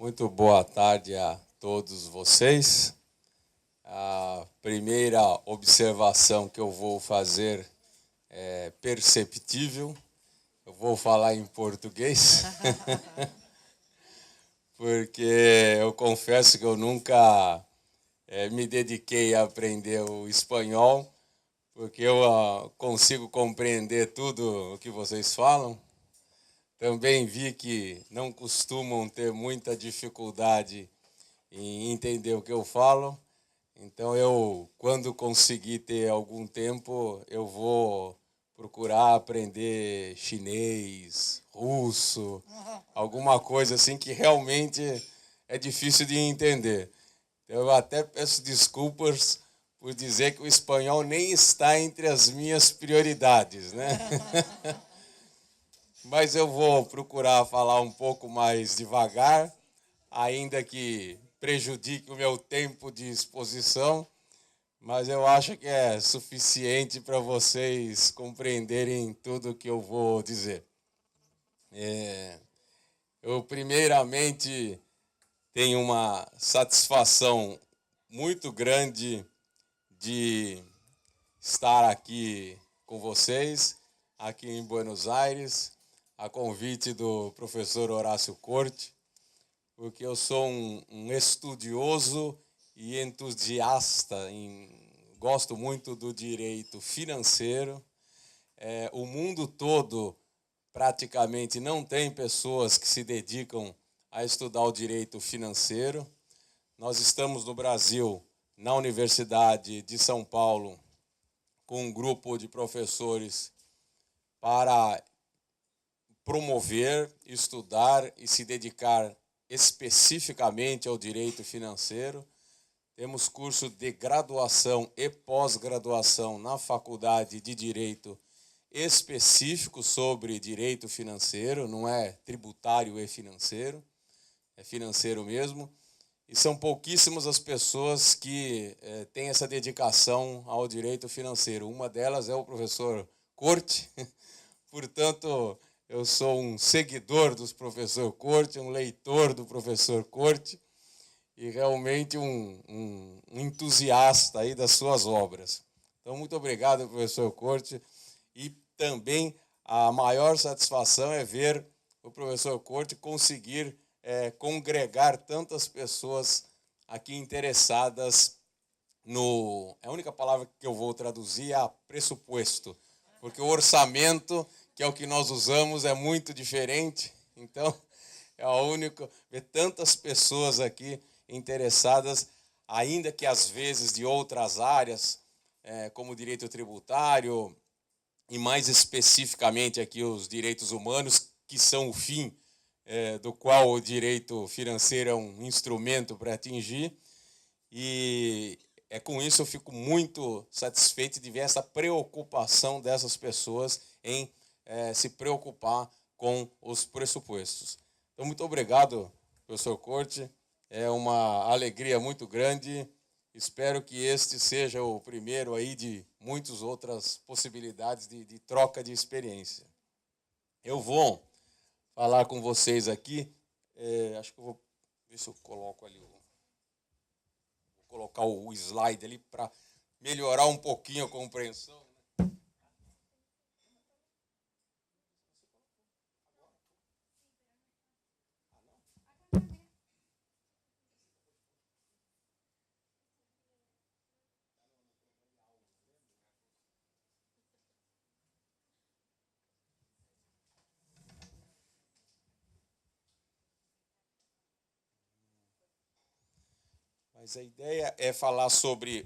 Muito boa tarde a todos vocês. A primeira observação que eu vou fazer é perceptível. Eu vou falar em português, porque eu confesso que eu nunca me dediquei a aprender o espanhol, porque eu consigo compreender tudo o que vocês falam. Também vi que não costumam ter muita dificuldade em entender o que eu falo. Então, quando conseguir ter algum tempo, eu vou procurar aprender chinês, russo, alguma coisa assim que realmente é difícil de entender. Eu até peço desculpas por dizer que o espanhol nem está entre as minhas prioridades, né? Mas eu vou procurar falar um pouco mais devagar, ainda que prejudique o meu tempo de exposição, mas eu acho que é suficiente para vocês compreenderem tudo o que eu vou dizer. Eu, primeiramente, tenho uma satisfação muito grande de estar aqui com vocês, aqui em Buenos Aires, a convite do professor Horácio Corte, porque eu sou um estudioso e entusiasta, gosto muito do direito financeiro. O mundo todo praticamente não tem pessoas que se dedicam a estudar o direito financeiro. Nós estamos no Brasil, na Universidade de São Paulo, com um grupo de professores para promover, estudar e se dedicar especificamente ao direito financeiro. Temos curso de graduação e pós-graduação na Faculdade de Direito específico sobre direito financeiro, não é tributário e financeiro, é financeiro mesmo. E são pouquíssimas as pessoas que têm essa dedicação ao direito financeiro. Uma delas é o professor Corte, portanto, eu sou um seguidor do professor Corte, um leitor do professor Corte e realmente um entusiasta aí das suas obras. Então, muito obrigado, professor Corte. E também a maior satisfação é ver o professor Corte conseguir congregar tantas pessoas aqui interessadas no... A única palavra que eu vou traduzir é pressuposto, porque o orçamento, que é o que nós usamos, é muito diferente. Então, é o único... Ver tantas pessoas aqui interessadas, ainda que às vezes de outras áreas, como direito tributário, e mais especificamente aqui os direitos humanos, que são o fim do qual o direito financeiro é um instrumento para atingir. E com isso eu fico muito satisfeito de ver essa preocupação dessas pessoas em se preocupar com os pressupostos. Então, muito obrigado, professor Corte. É uma alegria muito grande. Espero que este seja o primeiro aí de muitas outras possibilidades de troca de experiência. Eu vou falar com vocês aqui. Acho que eu vou ver se eu coloco ali vou colocar o slide ali para melhorar um pouquinho a compreensão. Mas a ideia é falar sobre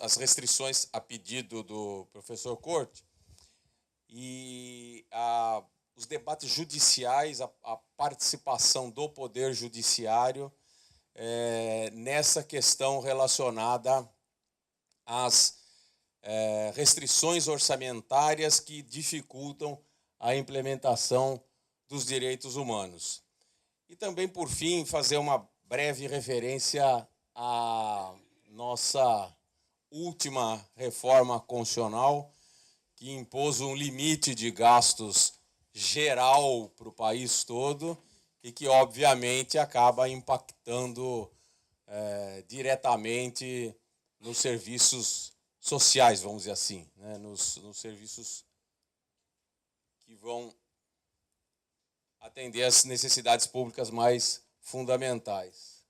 as restrições a pedido do professor Corte e os debates judiciais, a participação do Poder Judiciário nessa questão relacionada às restrições orçamentárias que dificultam a implementação dos direitos humanos. E também, por fim, fazer uma breve referência à nossa última reforma constitucional, que impôs um limite de gastos geral para o país todo e que, obviamente, acaba impactando diretamente nos serviços sociais, vamos dizer assim, né? nos serviços que vão atender às necessidades públicas mais fundamentais.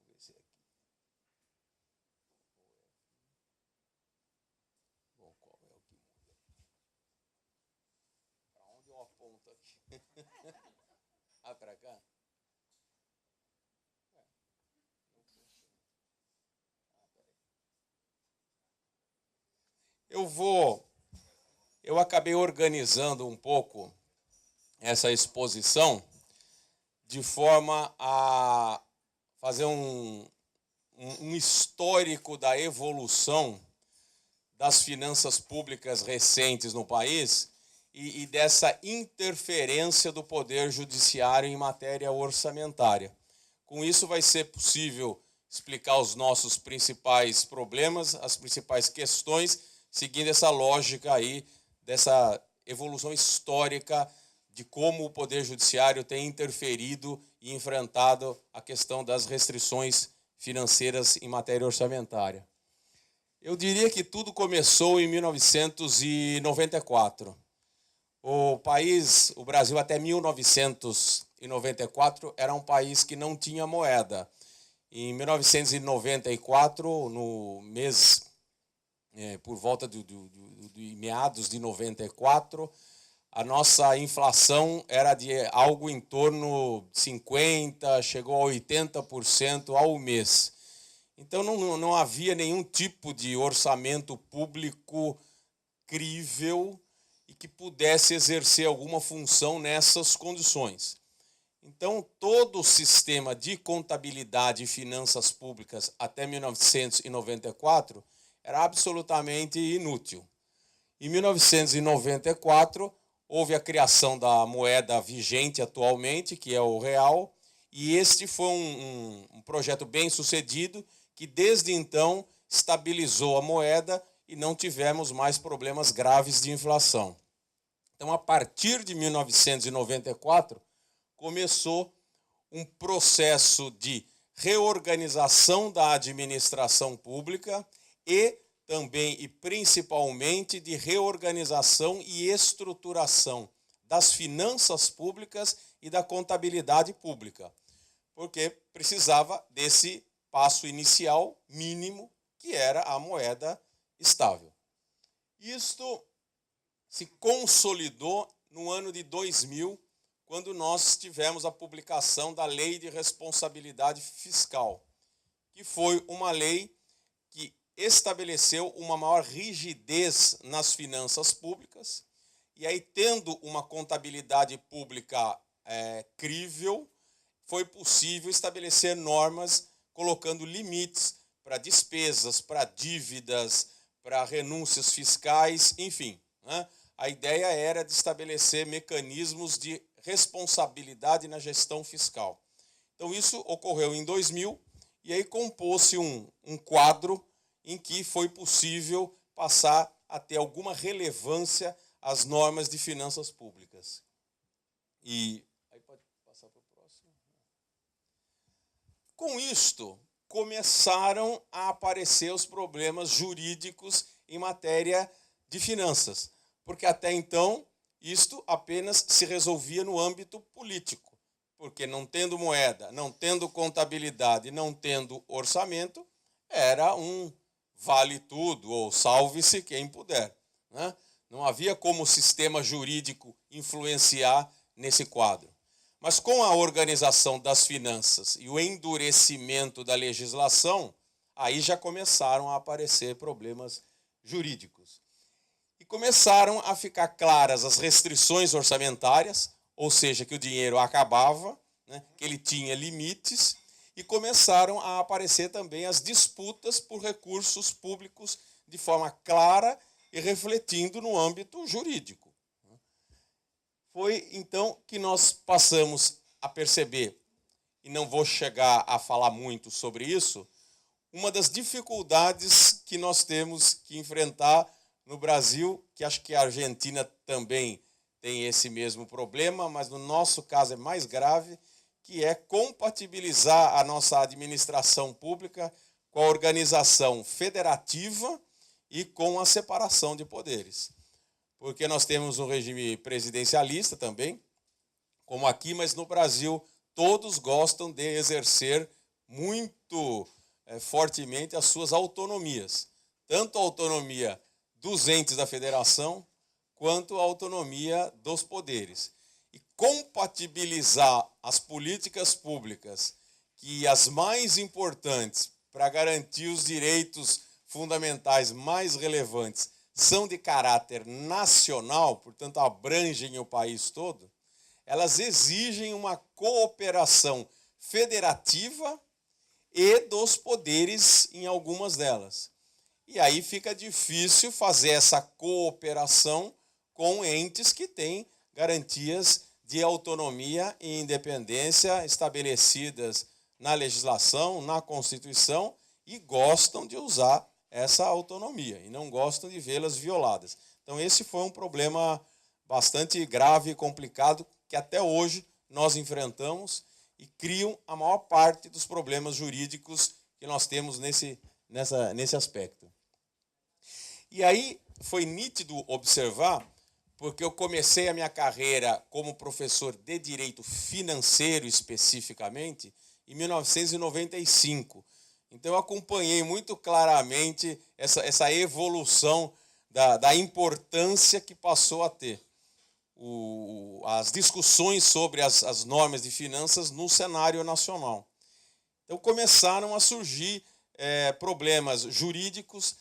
Vamos ver se aqui. Bom, qual é o que muda? Para onde eu aponto aqui? Ah, para cá? Eu acabei organizando um pouco essa exposição de forma a fazer um histórico da evolução das finanças públicas recentes no país e dessa interferência do Poder Judiciário em matéria orçamentária. Com isso vai ser possível explicar os nossos principais problemas, as principais questões, seguindo essa lógica aí dessa evolução histórica de como o Poder Judiciário tem interferido e enfrentado a questão das restrições financeiras em matéria orçamentária. Eu diria que tudo começou em 1994. O Brasil, até 1994, era um país que não tinha moeda. Em 1994, no mês, por volta de meados de 94, a nossa inflação era de algo em torno de 50%, chegou a 80% ao mês. Então não havia nenhum tipo de orçamento público crível e que pudesse exercer alguma função nessas condições. Então, todo o sistema de contabilidade e finanças públicas até 1994 era absolutamente inútil. Em 1994, houve a criação da moeda vigente atualmente, que é o real, e este foi um projeto bem sucedido, que desde então estabilizou a moeda e não tivemos mais problemas graves de inflação. Então, a partir de 1994, começou um processo de reorganização da administração pública e também e principalmente de reorganização e estruturação das finanças públicas e da contabilidade pública, porque precisava desse passo inicial mínimo, que era a moeda estável. Isto se consolidou no ano de 2000, quando nós tivemos a publicação da Lei de Responsabilidade Fiscal, que foi uma lei que estabeleceu uma maior rigidez nas finanças públicas, e aí, tendo uma contabilidade pública crível, foi possível estabelecer normas colocando limites para despesas, para dívidas, para renúncias fiscais, enfim, né? A ideia era de estabelecer mecanismos de responsabilidade na gestão fiscal. Então, isso ocorreu em 2000, e aí compôs-se um quadro em que foi possível passar a ter alguma relevância às normas de finanças públicas. E aí pode passar para o próximo. Com isto, começaram a aparecer os problemas jurídicos em matéria de finanças, porque até então isto apenas se resolvia no âmbito político, porque não tendo moeda, não tendo contabilidade, não tendo orçamento, era um vale tudo ou salve-se quem puder, né? Não havia como o sistema jurídico influenciar nesse quadro. Mas com a organização das finanças e o endurecimento da legislação, aí já começaram a aparecer problemas jurídicos. E começaram a ficar claras as restrições orçamentárias, ou seja, que o dinheiro acabava, né, que ele tinha limites, e começaram a aparecer também as disputas por recursos públicos de forma clara e refletindo no âmbito jurídico. Foi então que nós passamos a perceber, e não vou chegar a falar muito sobre isso, uma das dificuldades que nós temos que enfrentar no Brasil, que acho que a Argentina também tem esse mesmo problema, mas no nosso caso é mais grave, que é compatibilizar a nossa administração pública com a organização federativa e com a separação de poderes. Porque nós temos um regime presidencialista também, como aqui, mas no Brasil todos gostam de exercer muito fortemente as suas autonomias. Tanto a autonomia dos entes da federação, quanto a autonomia dos poderes. E compatibilizar as políticas públicas, que as mais importantes para garantir os direitos fundamentais mais relevantes, são de caráter nacional, portanto abrangem o país todo, elas exigem uma cooperação federativa e dos poderes em algumas delas. E aí fica difícil fazer essa cooperação com entes que têm garantias de autonomia e independência estabelecidas na legislação, na Constituição, e gostam de usar essa autonomia, e não gostam de vê-las violadas. Então esse foi um problema bastante grave e complicado, que até hoje nós enfrentamos e criam a maior parte dos problemas jurídicos que nós temos nesse aspecto. E aí foi nítido observar, porque eu comecei a minha carreira como professor de direito financeiro especificamente em 1995. Então eu acompanhei muito claramente essa evolução da importância que passou a ter as discussões sobre as normas de finanças no cenário nacional. Então começaram a surgir problemas jurídicos,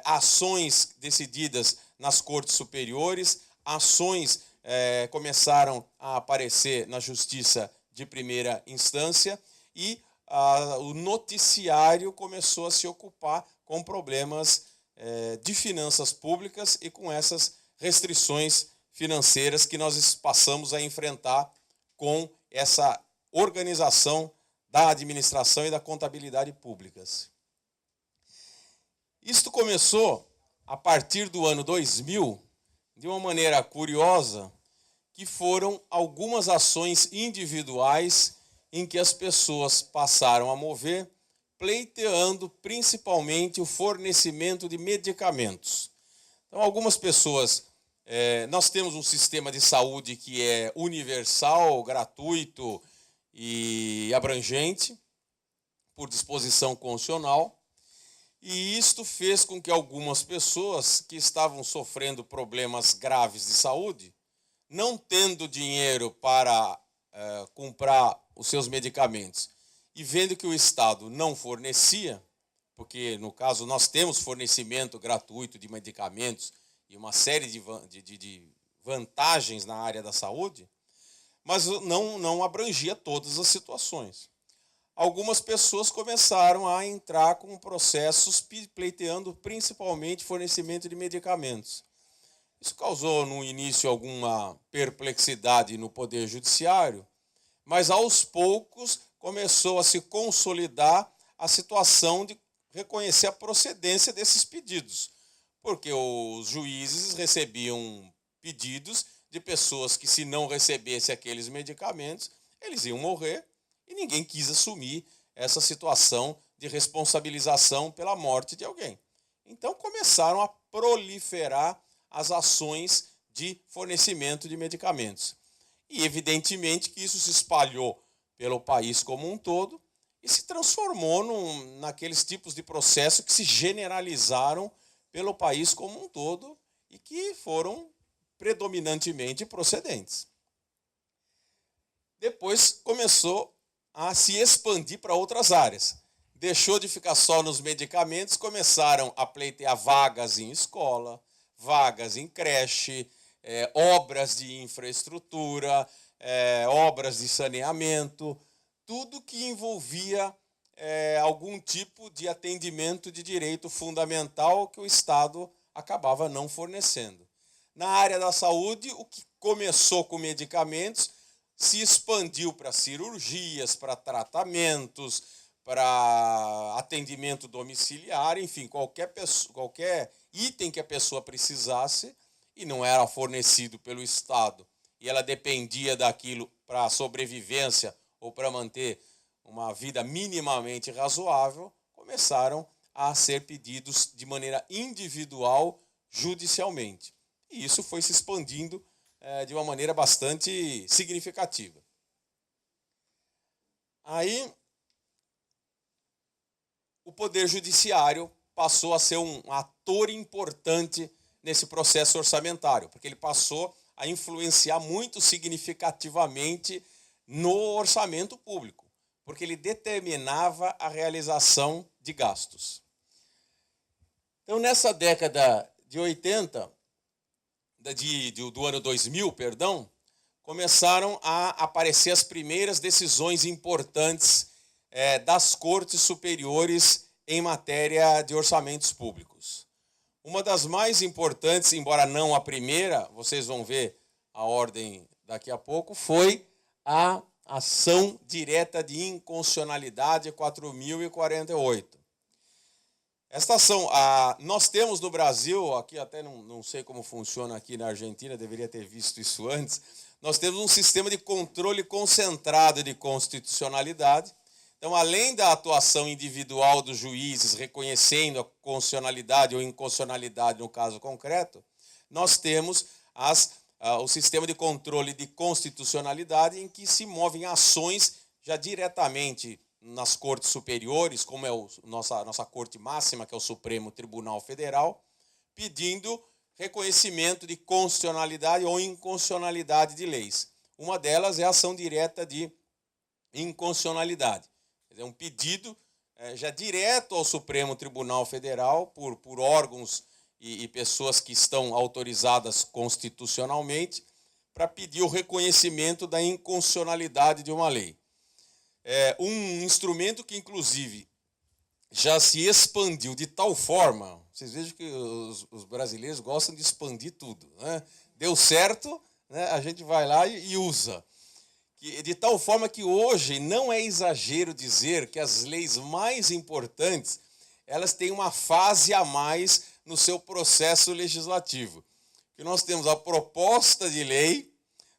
ações decididas nas cortes superiores, ações começaram a aparecer na justiça de primeira instância e o noticiário começou a se ocupar com problemas de finanças públicas e com essas restrições financeiras que nós passamos a enfrentar com essa organização da administração e da contabilidade públicas. Isto começou a partir do ano 2000, de uma maneira curiosa, que foram algumas ações individuais em que as pessoas passaram a mover, pleiteando principalmente o fornecimento de medicamentos. Então, algumas pessoas... nós temos um sistema de saúde que é universal, gratuito e abrangente, por disposição constitucional, e isto fez com que algumas pessoas que estavam sofrendo problemas graves de saúde, não tendo dinheiro para comprar os seus medicamentos e vendo que o Estado não fornecia, porque no caso nós temos fornecimento gratuito de medicamentos e uma série de vantagens na área da saúde, mas não abrangia todas as situações. Algumas pessoas começaram a entrar com processos pleiteando principalmente fornecimento de medicamentos. Isso causou, no início, alguma perplexidade no Poder Judiciário, mas, aos poucos, começou a se consolidar a situação de reconhecer a procedência desses pedidos, porque os juízes recebiam pedidos de pessoas que, se não recebessem aqueles medicamentos, eles iam morrer, e ninguém quis assumir essa situação de responsabilização pela morte de alguém. Então começaram a proliferar as ações de fornecimento de medicamentos. E evidentemente que isso se espalhou pelo país como um todo e se transformou naqueles tipos de processo que se generalizaram pelo país como um todo e que foram predominantemente procedentes. Depois começou a se expandir para outras áreas. Deixou de ficar só nos medicamentos, começaram a pleitear vagas em escola, vagas em creche, obras de infraestrutura, obras de saneamento, tudo que envolvia algum tipo de atendimento de direito fundamental que o Estado acabava não fornecendo. Na área da saúde, o que começou com medicamentos se expandiu para cirurgias, para tratamentos, para atendimento domiciliar, enfim, qualquer item que a pessoa precisasse, e não era fornecido pelo Estado, e ela dependia daquilo para a sobrevivência ou para manter uma vida minimamente razoável, começaram a ser pedidos de maneira individual judicialmente. E isso foi se expandindo de uma maneira bastante significativa. Aí, o Poder Judiciário passou a ser um ator importante nesse processo orçamentário, porque ele passou a influenciar muito significativamente no orçamento público, porque ele determinava a realização de gastos. Então, nessa década de 80, do ano 2000, perdão, começaram a aparecer as primeiras decisões importantes das cortes superiores em matéria de orçamentos públicos. Uma das mais importantes, embora não a primeira, vocês vão ver a ordem daqui a pouco, foi a ação direta de inconstitucionalidade 4048. Esta ação, nós temos no Brasil, aqui até não sei como funciona aqui na Argentina, deveria ter visto isso antes, nós temos um sistema de controle concentrado de constitucionalidade. Então, além da atuação individual dos juízes, reconhecendo a constitucionalidade ou inconstitucionalidade no caso concreto, nós temos o sistema de controle de constitucionalidade em que se movem ações já diretamente nas cortes superiores, como é a nossa corte máxima, que é o Supremo Tribunal Federal, pedindo reconhecimento de constitucionalidade ou inconstitucionalidade de leis. Uma delas é a ação direta de inconstitucionalidade. É um pedido já direto ao Supremo Tribunal Federal por órgãos e pessoas que estão autorizadas constitucionalmente para pedir o reconhecimento da inconstitucionalidade de uma lei. Um instrumento que, inclusive, já se expandiu de tal forma, vocês vejam que os brasileiros gostam de expandir tudo, né? Deu certo, né? A gente vai lá e usa. De tal forma que hoje não é exagero dizer que as leis mais importantes, elas têm uma fase a mais no seu processo legislativo. Que nós temos a proposta de lei,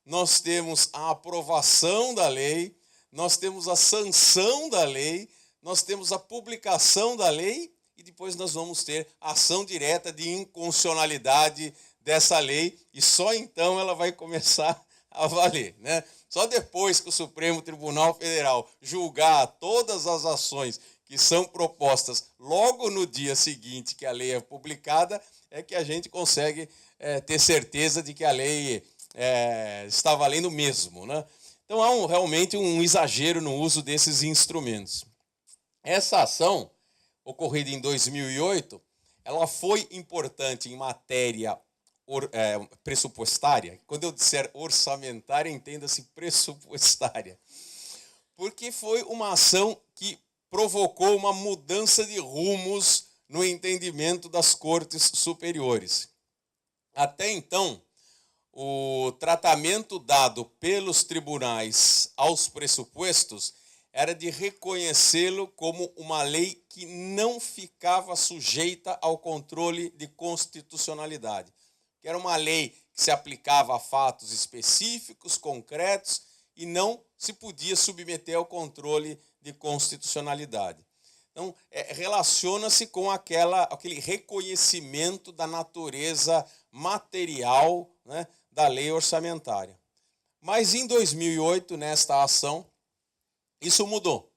nós temos a aprovação da lei, nós temos a sanção da lei, nós temos a publicação da lei e depois nós vamos ter a ação direta de inconstitucionalidade dessa lei e só então ela vai começar a valer, né? Só depois que o Supremo Tribunal Federal julgar todas as ações que são propostas logo no dia seguinte que a lei é publicada, é que a gente consegue ter certeza de que a lei está valendo mesmo, né? Então há realmente um exagero no uso desses instrumentos. Essa ação, ocorrida em 2008, ela foi importante em matéria pressupostária. Quando eu disser orçamentária, entenda-se pressupostária. Porque foi uma ação que provocou uma mudança de rumos no entendimento das cortes superiores. Até então, o tratamento dado pelos tribunais aos pressupostos era de reconhecê-lo como uma lei que não ficava sujeita ao controle de constitucionalidade. Que era uma lei que se aplicava a fatos específicos, concretos, e não se podia submeter ao controle de constitucionalidade. Então, relaciona-se com aquele reconhecimento da natureza material, né, da lei orçamentária. Mas em 2008, nesta ação, isso mudou,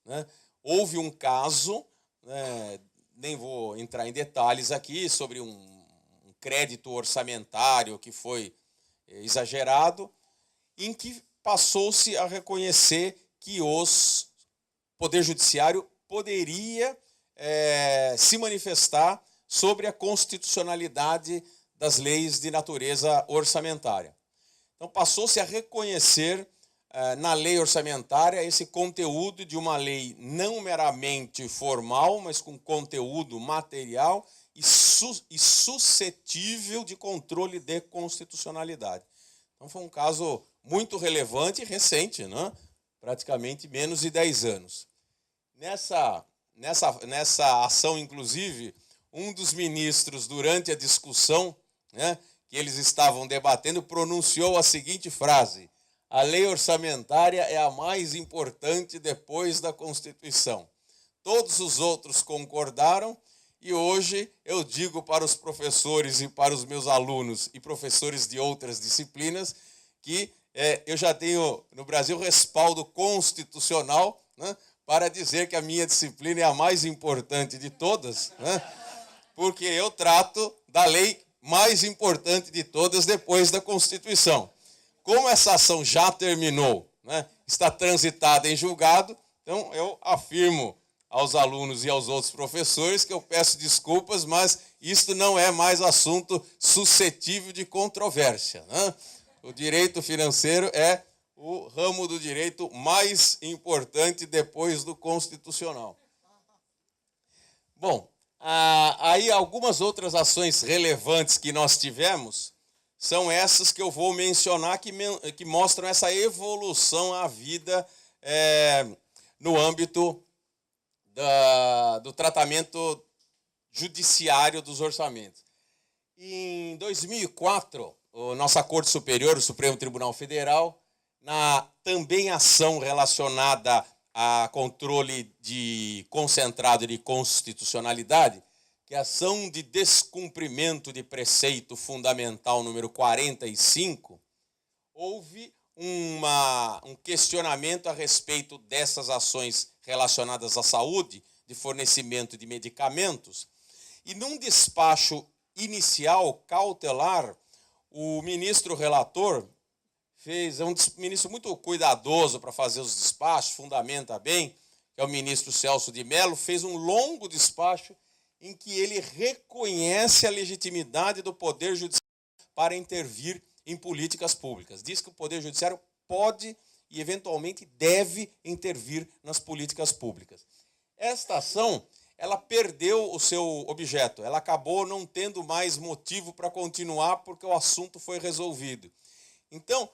né? Houve um caso, né, nem vou entrar em detalhes aqui, sobre um crédito orçamentário que foi exagerado, em que passou-se a reconhecer que o Poder Judiciário poderia se manifestar sobre a constitucionalidade das leis de natureza orçamentária. Então, passou-se a reconhecer na lei orçamentária esse conteúdo de uma lei não meramente formal, mas com conteúdo material e suscetível de controle de constitucionalidade. Então, foi um caso muito relevante e recente, né? Praticamente menos de 10 anos. Nessa ação, inclusive, um dos ministros, durante a discussão, né, que eles estavam debatendo, pronunciou a seguinte frase: a lei orçamentária é a mais importante depois da Constituição. Todos os outros concordaram e hoje eu digo para os professores e para os meus alunos e professores de outras disciplinas que eu já tenho no Brasil respaldo constitucional, né, para dizer que a minha disciplina é a mais importante de todas, né, porque eu trato da lei mais importante de todas depois da Constituição. Como essa ação já terminou, né, está transitada em julgado, então eu afirmo aos alunos e aos outros professores que eu peço desculpas, mas isto não é mais assunto suscetível de controvérsia, né? O direito financeiro é o ramo do direito mais importante depois do constitucional. Bom, aí algumas outras ações relevantes que nós tivemos são essas que eu vou mencionar, que mostram essa evolução à vida no âmbito do tratamento judiciário dos orçamentos. Em 2004, a nossa Corte Superior, o Supremo Tribunal Federal, na também ação relacionada a controle concentrado de constitucionalidade, que é a ação de descumprimento de preceito fundamental número 45, houve um questionamento a respeito dessas ações relacionadas à saúde, de fornecimento de medicamentos, e num despacho inicial, cautelar, o ministro relator é um ministro muito cuidadoso para fazer os despachos, fundamenta bem, que é o ministro Celso de Mello, fez um longo despacho em que ele reconhece a legitimidade do Poder Judiciário para intervir em políticas públicas. Diz que o Poder Judiciário pode e, eventualmente, deve intervir nas políticas públicas. Esta ação, ela perdeu o seu objeto, ela acabou não tendo mais motivo para continuar porque o assunto foi resolvido. Então,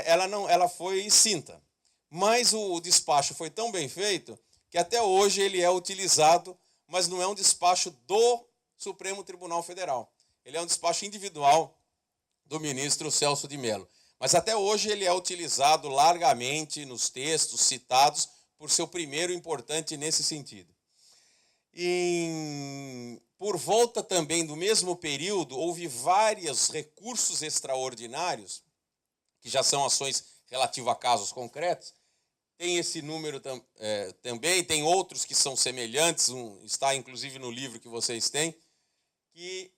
ela foi extinta. Mas o despacho foi tão bem feito que até hoje ele é utilizado, mas não é um despacho do Supremo Tribunal Federal. Ele é um despacho individual do ministro Celso de Mello. Mas até hoje ele é utilizado largamente nos textos citados por seu primeiro importante nesse sentido. Por volta também do mesmo período, houve vários recursos extraordinários, que já são ações relativas a casos concretos. Tem esse número também, tem outros que são semelhantes, está inclusive no livro que vocês têm, que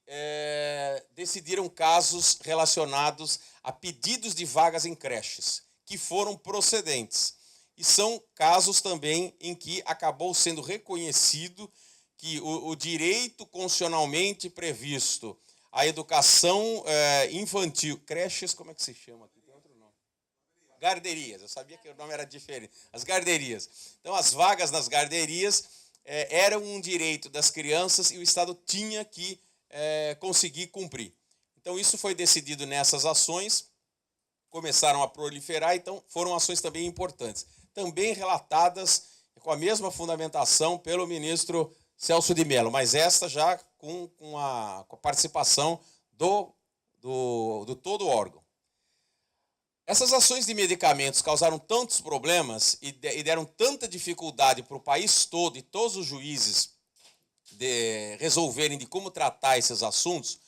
decidiram casos relacionados a pedidos de vagas em creches, que foram procedentes. E são casos também em que acabou sendo reconhecido que o direito constitucionalmente previsto à educação infantil, creches, como é que se chama aqui? Tem outro nome. Garderias, eu sabia que o nome era diferente. As garderias. Então, as vagas nas garderias eram um direito das crianças e o Estado tinha que conseguir cumprir. Então, isso foi decidido nessas ações, começaram a proliferar, então foram ações também importantes. Também relatadas com a mesma fundamentação pelo ministro Celso de Mello, mas esta já com a participação do todo o órgão. Essas ações de medicamentos causaram tantos problemas e deram tanta dificuldade para o país todo e todos os juízes resolverem de como tratar esses assuntos,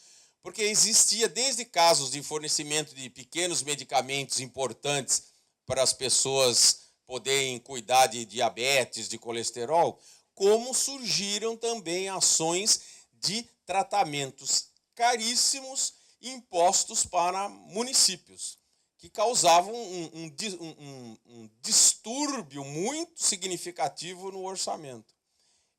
porque existia desde casos de fornecimento de pequenos medicamentos importantes para as pessoas poderem cuidar de diabetes, de colesterol, como surgiram também ações de tratamentos caríssimos impostos para municípios, que causavam um distúrbio muito significativo no orçamento.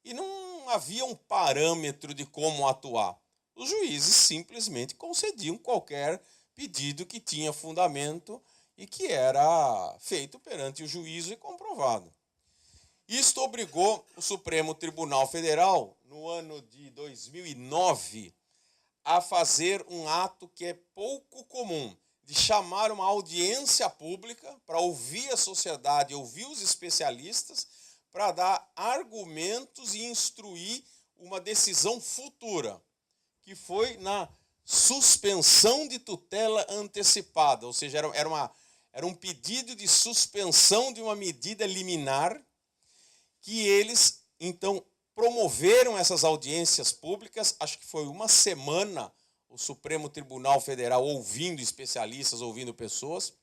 E não havia um parâmetro de como atuar. Os juízes simplesmente concediam qualquer pedido que tinha fundamento e que era feito perante o juízo e comprovado. Isto obrigou o Supremo Tribunal Federal, no ano de 2009, a fazer um ato que é pouco comum, de chamar uma audiência pública para ouvir a sociedade, ouvir os especialistas, para dar argumentos e instruir uma decisão futura, que foi na suspensão de tutela antecipada, ou seja, era um pedido de suspensão de uma medida liminar que eles, então, promoveram essas audiências públicas, acho que foi uma semana, o Supremo Tribunal Federal ouvindo especialistas, ouvindo pessoas,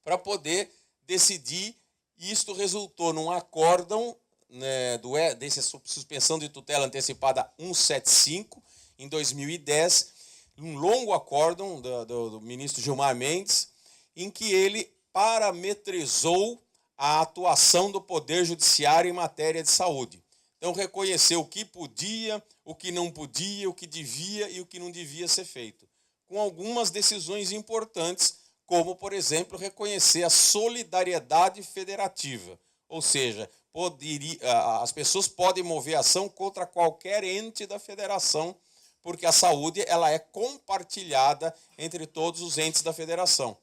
para poder decidir, e isto resultou num acórdão, né, dessa suspensão de tutela antecipada 175, em 2010, um longo acórdão do ministro Gilmar Mendes, em que ele parametrizou a atuação do Poder Judiciário em matéria de saúde. Então, reconheceu o que podia, o que não podia, o que devia e o que não devia ser feito. Com algumas decisões importantes, como, por exemplo, reconhecer a solidariedade federativa. Ou seja, as pessoas podem mover ação contra qualquer ente da federação, porque a saúde ela é compartilhada entre todos os entes da federação.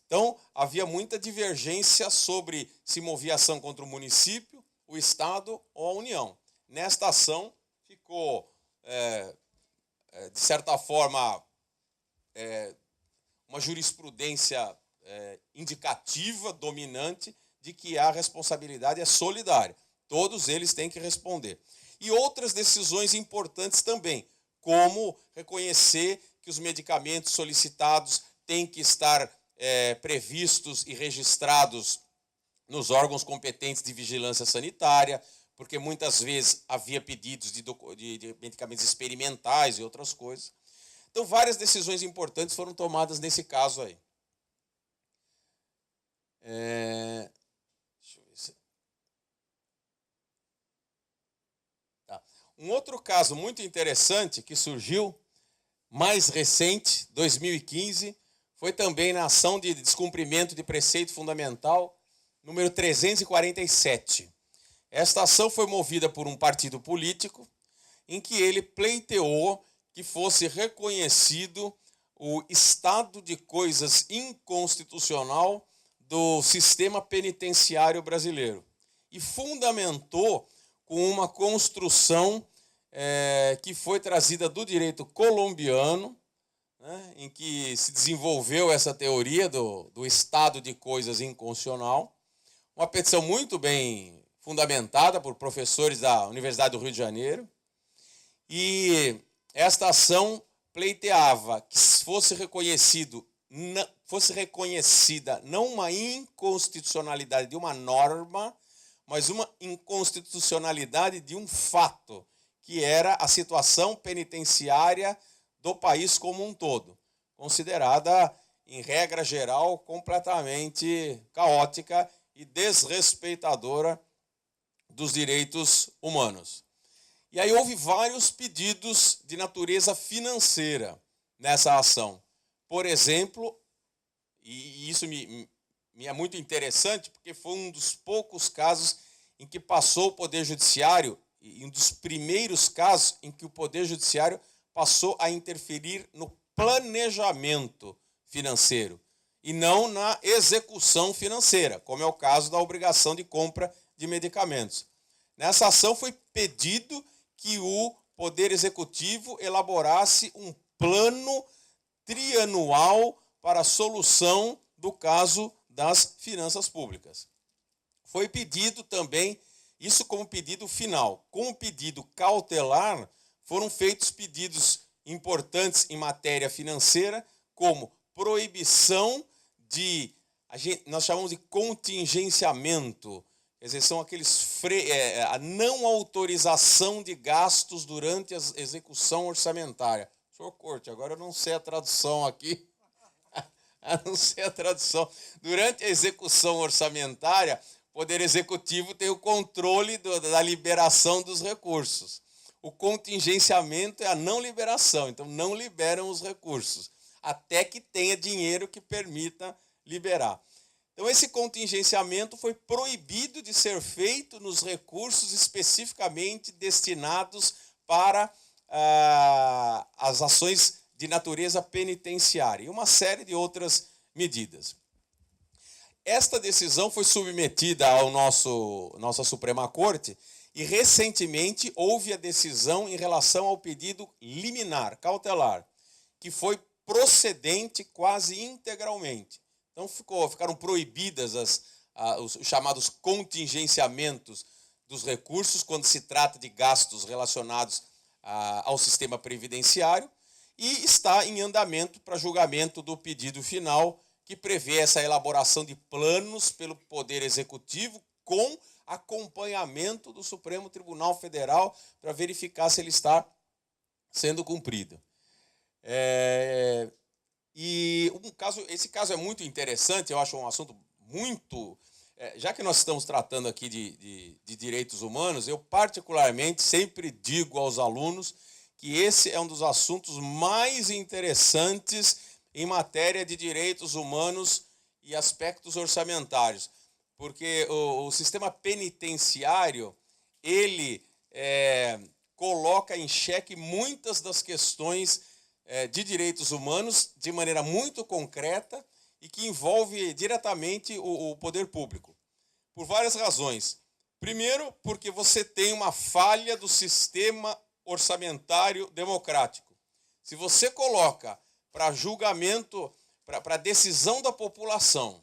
Então, havia muita divergência sobre se movia ação contra o município, o Estado ou a União. Nesta ação, ficou, de certa forma, uma jurisprudência indicativa, dominante, de que a responsabilidade é solidária. Todos eles têm que responder. E outras decisões importantes também, como reconhecer que os medicamentos solicitados têm que estar previstos e registrados nos órgãos competentes de vigilância sanitária, porque muitas vezes havia pedidos de medicamentos experimentais e outras coisas. Então, várias decisões importantes foram tomadas nesse caso aí. Deixa eu ver se... Tá. Um outro caso muito interessante que surgiu, mais recente, 2015, foi também na ação de descumprimento de preceito fundamental número 347. Esta ação foi movida por um partido político em que ele pleiteou que fosse reconhecido o estado de coisas inconstitucional do sistema penitenciário brasileiro e fundamentou com uma construção que foi trazida do direito colombiano, né, em que se desenvolveu essa teoria do estado de coisas inconstitucional, uma petição muito bem fundamentada por professores da Universidade do Rio de Janeiro, e esta ação pleiteava que fosse reconhecida não uma inconstitucionalidade de uma norma, mas uma inconstitucionalidade de um fato, que era a situação penitenciária do país como um todo, considerada, em regra geral, completamente caótica e desrespeitadora dos direitos humanos. E aí houve vários pedidos de natureza financeira nessa ação. Por exemplo, e isso me é muito interessante, porque foi um dos poucos casos em que passou o Poder Judiciário, e um dos primeiros casos em que o Poder Judiciário passou a interferir no planejamento financeiro e não na execução financeira, como é o caso da obrigação de compra de medicamentos. Nessa ação foi pedido que o Poder Executivo elaborasse um plano trianual para a solução do caso das finanças públicas. Foi pedido também, isso como pedido final, como pedido cautelar, foram feitos pedidos importantes em matéria financeira, como proibição de, nós chamamos de contingenciamento, quer dizer, são aqueles a não autorização de gastos durante a execução orçamentária. Senhor Corte, agora eu não sei a tradução aqui. Eu não sei a tradução. Durante a execução orçamentária, o Poder Executivo tem o controle da liberação dos recursos. O contingenciamento é a não liberação, então não liberam os recursos, até que tenha dinheiro que permita liberar. Então, esse contingenciamento foi proibido de ser feito nos recursos especificamente destinados para as ações de natureza penitenciária e uma série de outras medidas. Esta decisão foi submetida ao nossa Suprema Corte e, recentemente, houve a decisão em relação ao pedido liminar, cautelar, que foi procedente quase integralmente. Então ficaram proibidas os chamados contingenciamentos dos recursos quando se trata de gastos relacionados ao sistema previdenciário, e está em andamento para julgamento do pedido final, que prevê essa elaboração de planos pelo Poder Executivo com acompanhamento do Supremo Tribunal Federal para verificar se ele está sendo cumprido. E esse caso é muito interessante, eu acho um assunto muito... já que nós estamos tratando aqui de direitos humanos, eu particularmente sempre digo aos alunos que esse é um dos assuntos mais interessantes em matéria de direitos humanos e aspectos orçamentários, porque o sistema penitenciário, ele coloca em xeque muitas das questões de direitos humanos de maneira muito concreta e que envolve diretamente o poder público, por várias razões. Primeiro, porque você tem uma falha do sistema orçamentário democrático. Se você coloca para julgamento, para decisão da população,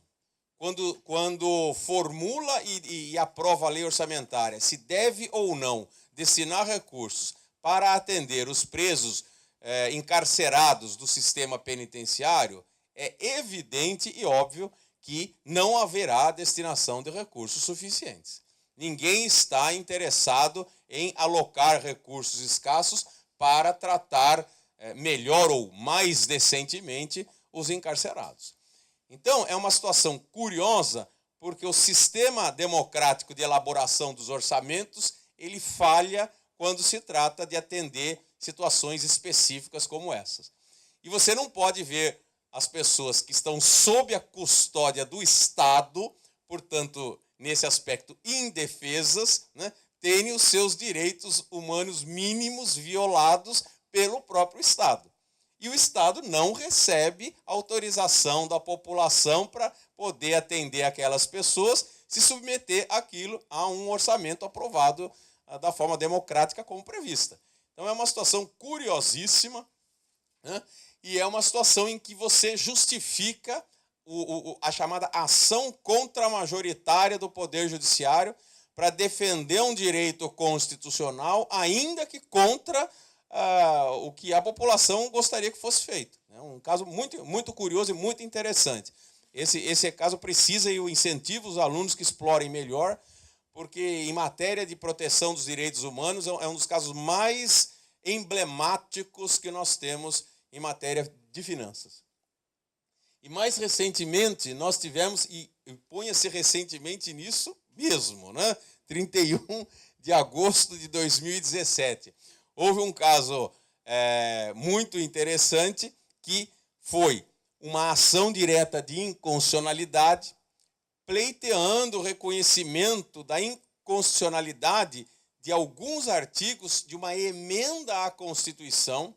quando formula e aprova a lei orçamentária, se deve ou não destinar recursos para atender os presos encarcerados do sistema penitenciário, é evidente e óbvio que não haverá destinação de recursos suficientes. Ninguém está interessado em alocar recursos escassos para tratar melhor ou mais decentemente os encarcerados. Então, é uma situação curiosa, porque o sistema democrático de elaboração dos orçamentos, ele falha quando se trata de atender situações específicas como essas. E você não pode ver as pessoas que estão sob a custódia do Estado, portanto, nesse aspecto indefesas, né, terem os seus direitos humanos mínimos violados pelo próprio Estado. E o Estado não recebe autorização da população para poder atender aquelas pessoas, se submeter aquilo a um orçamento aprovado da forma democrática como prevista. Então é uma situação curiosíssima, né? E é uma situação em que você justifica a chamada ação contramajoritária do Poder Judiciário para defender um direito constitucional, ainda que contra o que a população gostaria que fosse feito. É um caso muito, muito curioso e muito interessante. Esse caso precisa, e eu incentivo os alunos que explorem melhor, porque em matéria de proteção dos direitos humanos é um dos casos mais emblemáticos que nós temos em matéria de finanças. E mais recentemente nós tivemos, e ponha-se recentemente nisso mesmo, né? 31 de agosto de 2017. Houve um caso muito interessante, que foi uma ação direta de inconstitucionalidade, pleiteando o reconhecimento da inconstitucionalidade de alguns artigos de uma emenda à Constituição.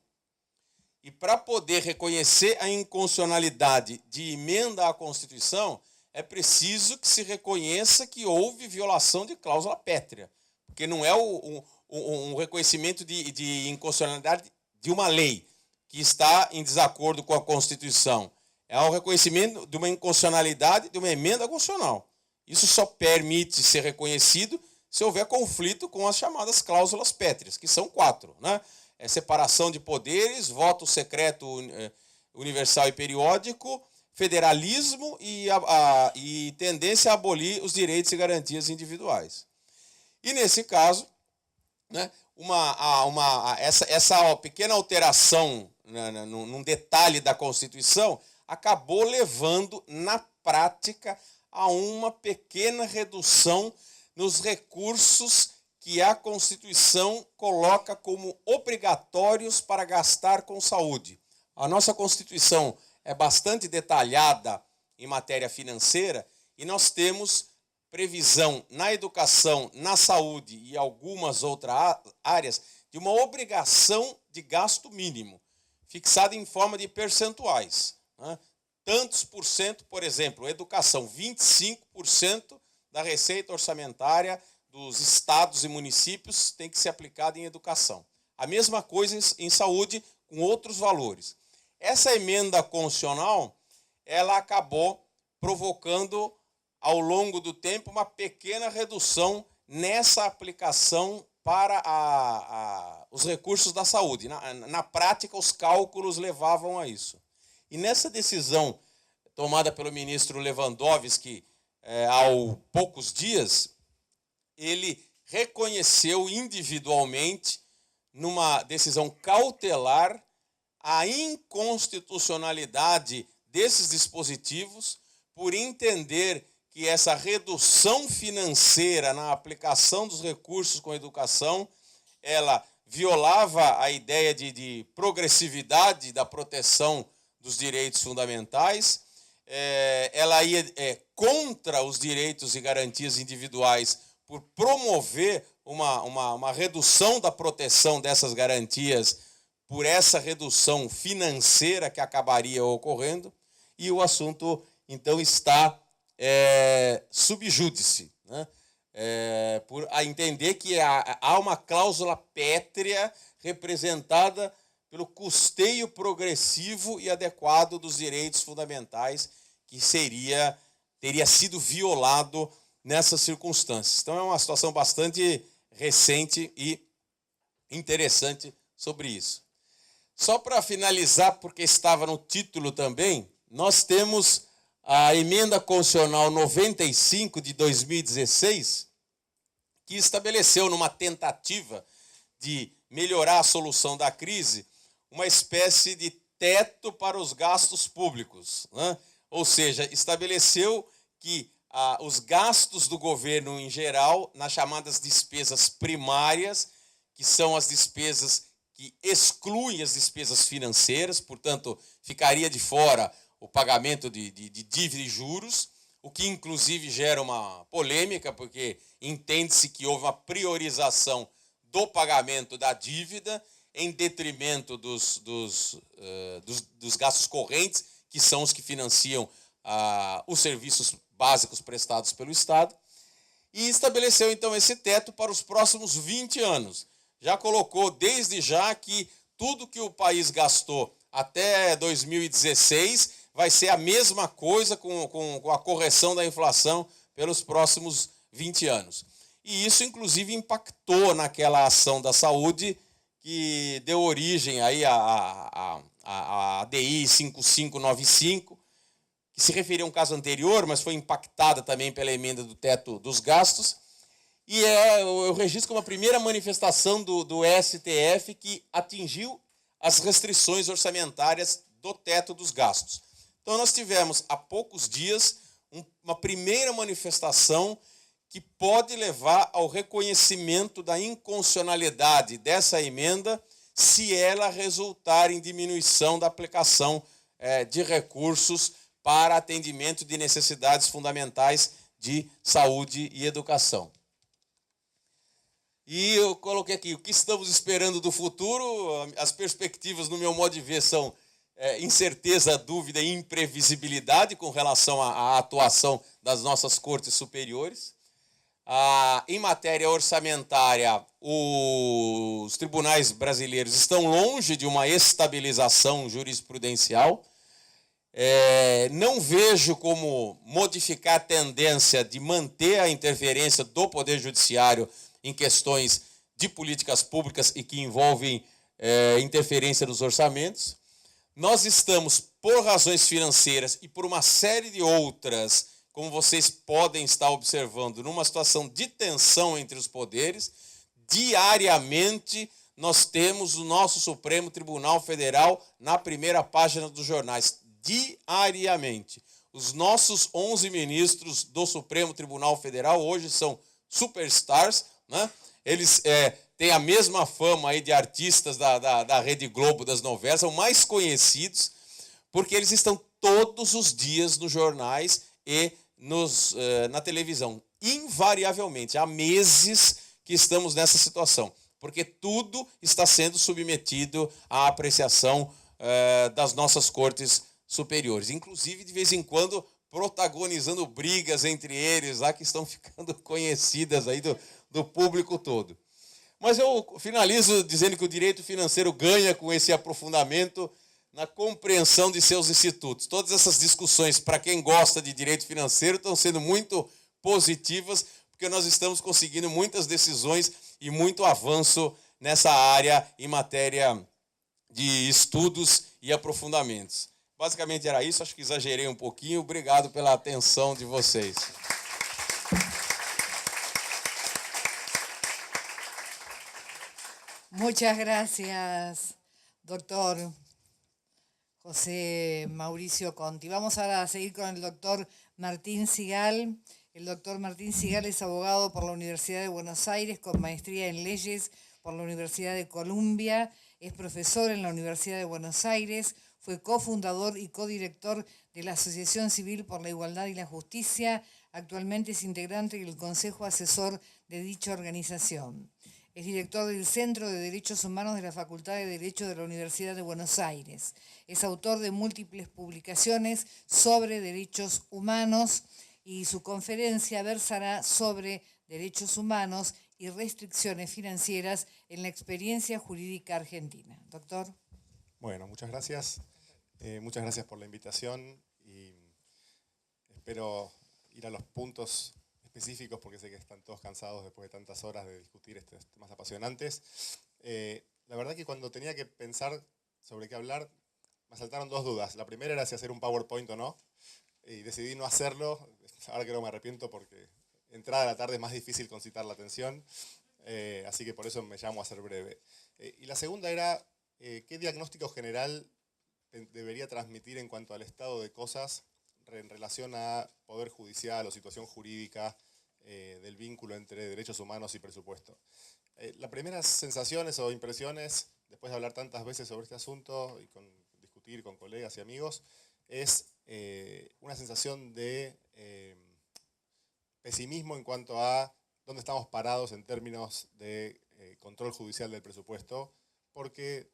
E para poder reconhecer a inconstitucionalidade de emenda à Constituição, é preciso que se reconheça que houve violação de cláusula pétrea, porque não é um reconhecimento de inconstitucionalidade de uma lei que está em desacordo com a Constituição. É um reconhecimento de uma inconstitucionalidade de uma emenda constitucional. Isso só permite ser reconhecido se houver conflito com as chamadas cláusulas pétreas, que são 4, né? Separação de poderes, voto secreto universal e periódico, federalismo e tendência a abolir os direitos e garantias individuais. E nesse caso, né, essa pequena alteração, né, num detalhe da Constituição, acabou levando, na prática, a uma pequena redução nos recursos que a Constituição coloca como obrigatórios para gastar com saúde. A nossa Constituição é bastante detalhada em matéria financeira e nós temos previsão na educação, na saúde e algumas outras áreas de uma obrigação de gasto mínimo, fixada em forma de percentuais, né? Tantos por cento, por exemplo, educação, 25% da receita orçamentária dos estados e municípios tem que ser aplicada em educação. A mesma coisa em saúde, com outros valores. Essa emenda constitucional, ela acabou provocando, ao longo do tempo, uma pequena redução nessa aplicação para os recursos da saúde. Na prática, os cálculos levavam a isso. E nessa decisão tomada pelo ministro Lewandowski, há poucos dias, ele reconheceu individualmente, numa decisão cautelar, a inconstitucionalidade desses dispositivos, por entender que essa redução financeira na aplicação dos recursos com a educação, ela violava a ideia de progressividade da proteção dos direitos fundamentais, ela ia contra os direitos e garantias individuais por promover uma redução da proteção dessas garantias por essa redução financeira que acabaria ocorrendo, e o assunto, então, está sub júdice, né? Por entender que há uma cláusula pétrea representada pelo custeio progressivo e adequado dos direitos fundamentais que teria sido violado nessas circunstâncias. Então, é uma situação bastante recente e interessante sobre isso. Só para finalizar, porque estava no título também, nós temos a Emenda Constitucional 95 de 2016, que estabeleceu, numa tentativa de melhorar a solução da crise, uma espécie de teto para os gastos públicos, né? Ou seja, estabeleceu que os gastos do governo em geral, nas chamadas despesas primárias, que são as despesas que excluem as despesas financeiras, portanto, ficaria de fora o pagamento de dívida e juros, o que inclusive gera uma polêmica, porque entende-se que houve uma priorização do pagamento da dívida em detrimento dos gastos correntes, que são os que financiam os serviços básicos prestados pelo Estado, e estabeleceu, então, esse teto para os próximos 20 anos. Já colocou, desde já, que tudo que o país gastou até 2016 vai ser a mesma coisa com a correção da inflação pelos próximos 20 anos. E isso, inclusive, impactou naquela ação da saúde que deu origem aí à ADI 5595, que se referia a um caso anterior, mas foi impactada também pela emenda do teto dos gastos. E eu registro como a primeira manifestação do STF que atingiu as restrições orçamentárias do teto dos gastos. Então, nós tivemos, há poucos dias, uma primeira manifestação que pode levar ao reconhecimento da inconstitucionalidade dessa emenda, se ela resultar em diminuição da aplicação de recursos para atendimento de necessidades fundamentais de saúde e educação. E eu coloquei aqui, o que estamos esperando do futuro? As perspectivas, no meu modo de ver, são incerteza, dúvida e imprevisibilidade com relação à atuação das nossas cortes superiores. Em matéria orçamentária, os tribunais brasileiros estão longe de uma estabilização jurisprudencial. Não vejo como modificar a tendência de manter a interferência do Poder Judiciário em questões de políticas públicas e que envolvem interferência nos orçamentos. Nós estamos, por razões financeiras e por uma série de outras, como vocês podem estar observando, numa situação de tensão entre os poderes. Diariamente, nós temos o nosso Supremo Tribunal Federal na primeira página dos jornais. Diariamente. Os nossos 11 ministros do Supremo Tribunal Federal hoje são superstars, né? Eles têm a mesma fama aí de artistas da Rede Globo, das novelas, são mais conhecidos, porque eles estão todos os dias nos jornais e na televisão. Invariavelmente, há meses que estamos nessa situação, porque tudo está sendo submetido à apreciação das nossas cortes superiores, inclusive, de vez em quando, protagonizando brigas entre eles, lá que estão ficando conhecidas aí do público todo. Mas eu finalizo dizendo que o direito financeiro ganha com esse aprofundamento na compreensão de seus institutos. Todas essas discussões, para quem gosta de direito financeiro, estão sendo muito positivas, porque nós estamos conseguindo muitas decisões e muito avanço nessa área em matéria de estudos e aprofundamentos. Basicamente era isso, acho que exagerei um pouquinho. Obrigado pela atenção de vocês. Muchas gracias, doctor José Mauricio Conti. Vamos ahora a seguir con el doctor Martín Sigal. El doctor Martín Sigal es abogado por la Universidad de Buenos Aires con maestría en leyes por la Universidad de Columbia. Es profesor en la Universidad de Buenos Aires. Fue cofundador y codirector de la Asociación Civil por la Igualdad y la Justicia. Actualmente es integrante del Consejo Asesor de dicha organización. Es director del Centro de Derechos Humanos de la Facultad de Derecho de la Universidad de Buenos Aires. Es autor de múltiples publicaciones sobre derechos humanos y su conferencia versará sobre derechos humanos y restricciones financieras en la experiencia jurídica argentina. Doctor. Bueno, muchas gracias. Muchas gracias por la invitación y espero ir a los puntos específicos porque sé que están todos cansados después de tantas horas de discutir estos temas apasionantes. La verdad que cuando tenía que pensar sobre qué hablar, me saltaron dos dudas. La primera era si hacer un PowerPoint o no, y decidí no hacerlo. Ahora creo que me arrepiento porque entrada a la tarde es más difícil concitar la atención, así que por eso me llamo a ser breve. Y la segunda era, ¿qué diagnóstico general debería transmitir en cuanto al estado de cosas en relación a poder judicial o situación jurídica del vínculo entre derechos humanos y presupuesto? Las primeras sensaciones o impresiones, después de hablar tantas veces sobre este asunto y discutir con colegas y amigos, es una sensación de pesimismo en cuanto a dónde estamos parados en términos de control judicial del presupuesto, porque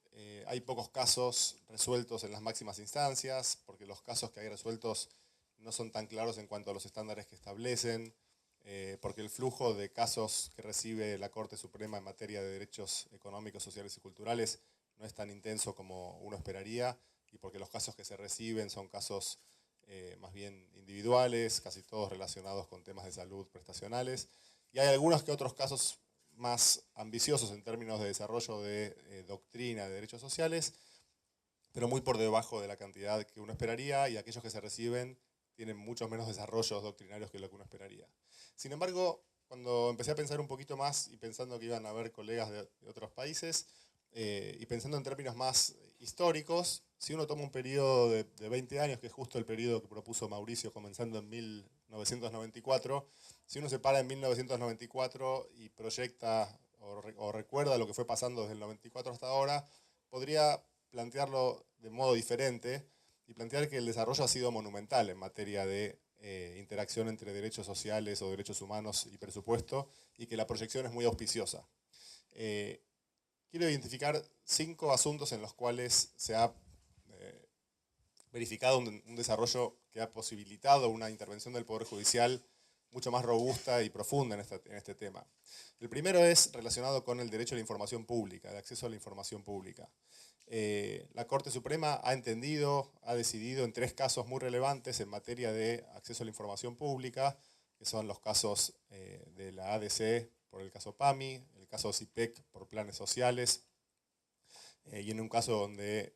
hay pocos casos resueltos en las máximas instancias, porque los casos que hay resueltos no son tan claros en cuanto a los estándares que establecen, porque el flujo de casos que recibe la Corte Suprema en materia de derechos económicos, sociales y culturales no es tan intenso como uno esperaría, y porque los casos que se reciben son casos más bien individuales, casi todos relacionados con temas de salud prestacionales, y hay algunos que otros casos más ambiciosos en términos de desarrollo de doctrina de derechos sociales, pero muy por debajo de la cantidad que uno esperaría, y aquellos que se reciben tienen muchos menos desarrollos doctrinarios que lo que uno esperaría. Sin embargo, cuando empecé a pensar un poquito más y pensando que iban a haber colegas de otros países, y pensando en términos más históricos, si uno toma un periodo de 20 años, que es justo el periodo que propuso Mauricio comenzando en 1994, si uno se para en 1994 y proyecta o recuerda lo que fue pasando desde el 94 hasta ahora, podría plantearlo de modo diferente y plantear que el desarrollo ha sido monumental en materia de interacción entre derechos sociales o derechos humanos y presupuesto, y que la proyección es muy auspiciosa. Quiero identificar 5 asuntos en los cuales se ha verificado un desarrollo que ha posibilitado una intervención del Poder Judicial mucho más robusta y profunda en este tema. El primero es relacionado con el derecho a la información pública, el acceso a la información pública. La Corte Suprema ha entendido, ha decidido en 3 casos muy relevantes en materia de acceso a la información pública, que son los casos de la ADC por el caso PAMI, el caso CIPEC por planes sociales, y en un caso donde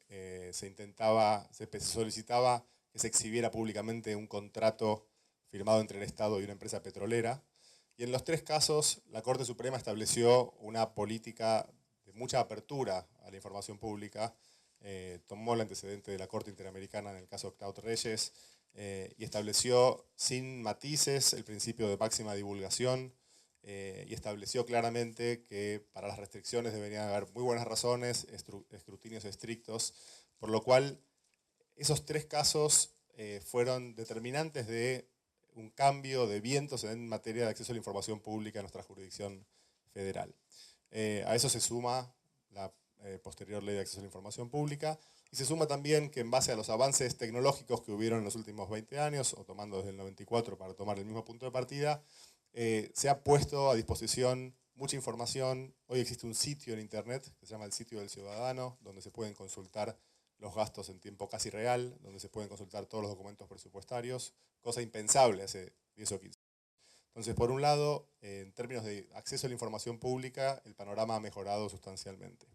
se solicitaba que se exhibiera públicamente un contrato firmado entre el Estado y una empresa petrolera. Y en los 3 casos, la Corte Suprema estableció una política de mucha apertura a la información pública, tomó el antecedente de la Corte Interamericana en el caso Cloud Reyes, y estableció sin matices el principio de máxima divulgación, y estableció claramente que para las restricciones deberían haber muy buenas razones, escrutinios estrictos, por lo cual esos 3 casos fueron determinantes de un cambio de vientos en materia de acceso a la información pública en nuestra jurisdicción federal. A eso se suma la posterior ley de acceso a la información pública, y se suma también que en base a los avances tecnológicos que hubieron en los últimos 20 años, o tomando desde el 94 para tomar el mismo punto de partida, se ha puesto a disposición mucha información. Hoy existe un sitio en internet que se llama el Sitio del Ciudadano, donde se pueden consultar los gastos en tiempo casi real, donde se pueden consultar todos los documentos presupuestarios, cosa impensable hace 10 o 15. Entonces, por un lado, en términos de acceso a la información pública, el panorama ha mejorado sustancialmente.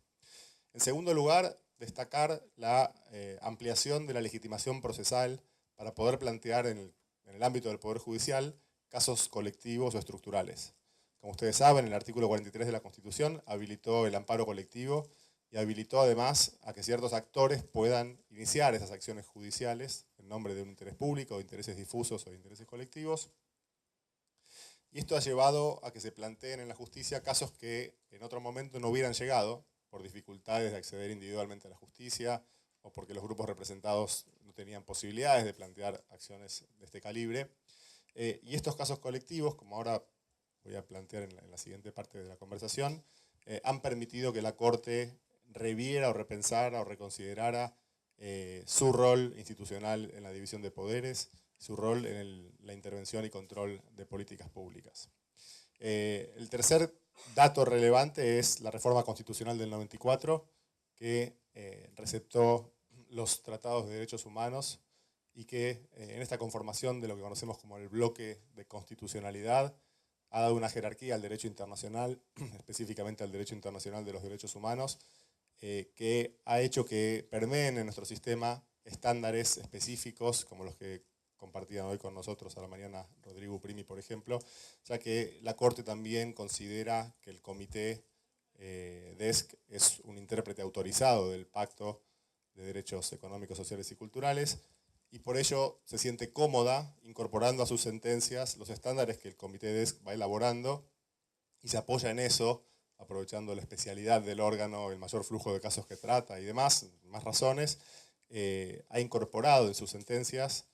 En segundo lugar, destacar la ampliación de la legitimación procesal para poder plantear en el ámbito del Poder Judicial casos colectivos o estructurales. Como ustedes saben, el artículo 43 de la Constitución habilitó el amparo colectivo y habilitó además a que ciertos actores puedan iniciar esas acciones judiciales en nombre de un interés público, de intereses difusos o de intereses colectivos. Y esto ha llevado a que se planteen en la justicia casos que en otro momento no hubieran llegado por dificultades de acceder individualmente a la justicia o porque los grupos representados no tenían posibilidades de plantear acciones de este calibre. Y estos casos colectivos, como ahora voy a plantear en la siguiente parte de la conversación, han permitido que la Corte reviera o repensara o reconsiderara su rol institucional en la división de poderes, su rol en la intervención y control de políticas públicas. El tercer dato relevante es la reforma constitucional del 94, que receptó los tratados de derechos humanos y que en esta conformación de lo que conocemos como el bloque de constitucionalidad ha dado una jerarquía al derecho internacional, específicamente al derecho internacional de los derechos humanos, que ha hecho que permeen en nuestro sistema estándares específicos como los que compartían hoy con nosotros a la mañana Rodrigo Primi, por ejemplo, ya que la Corte también considera que el Comité DESC es un intérprete autorizado del Pacto de Derechos Económicos, Sociales y Culturales, y por ello se siente cómoda incorporando a sus sentencias los estándares que el Comité DESC va elaborando y se apoya en eso, aprovechando la especialidad del órgano, el mayor flujo de casos que trata y demás, más razones, ha incorporado en sus sentencias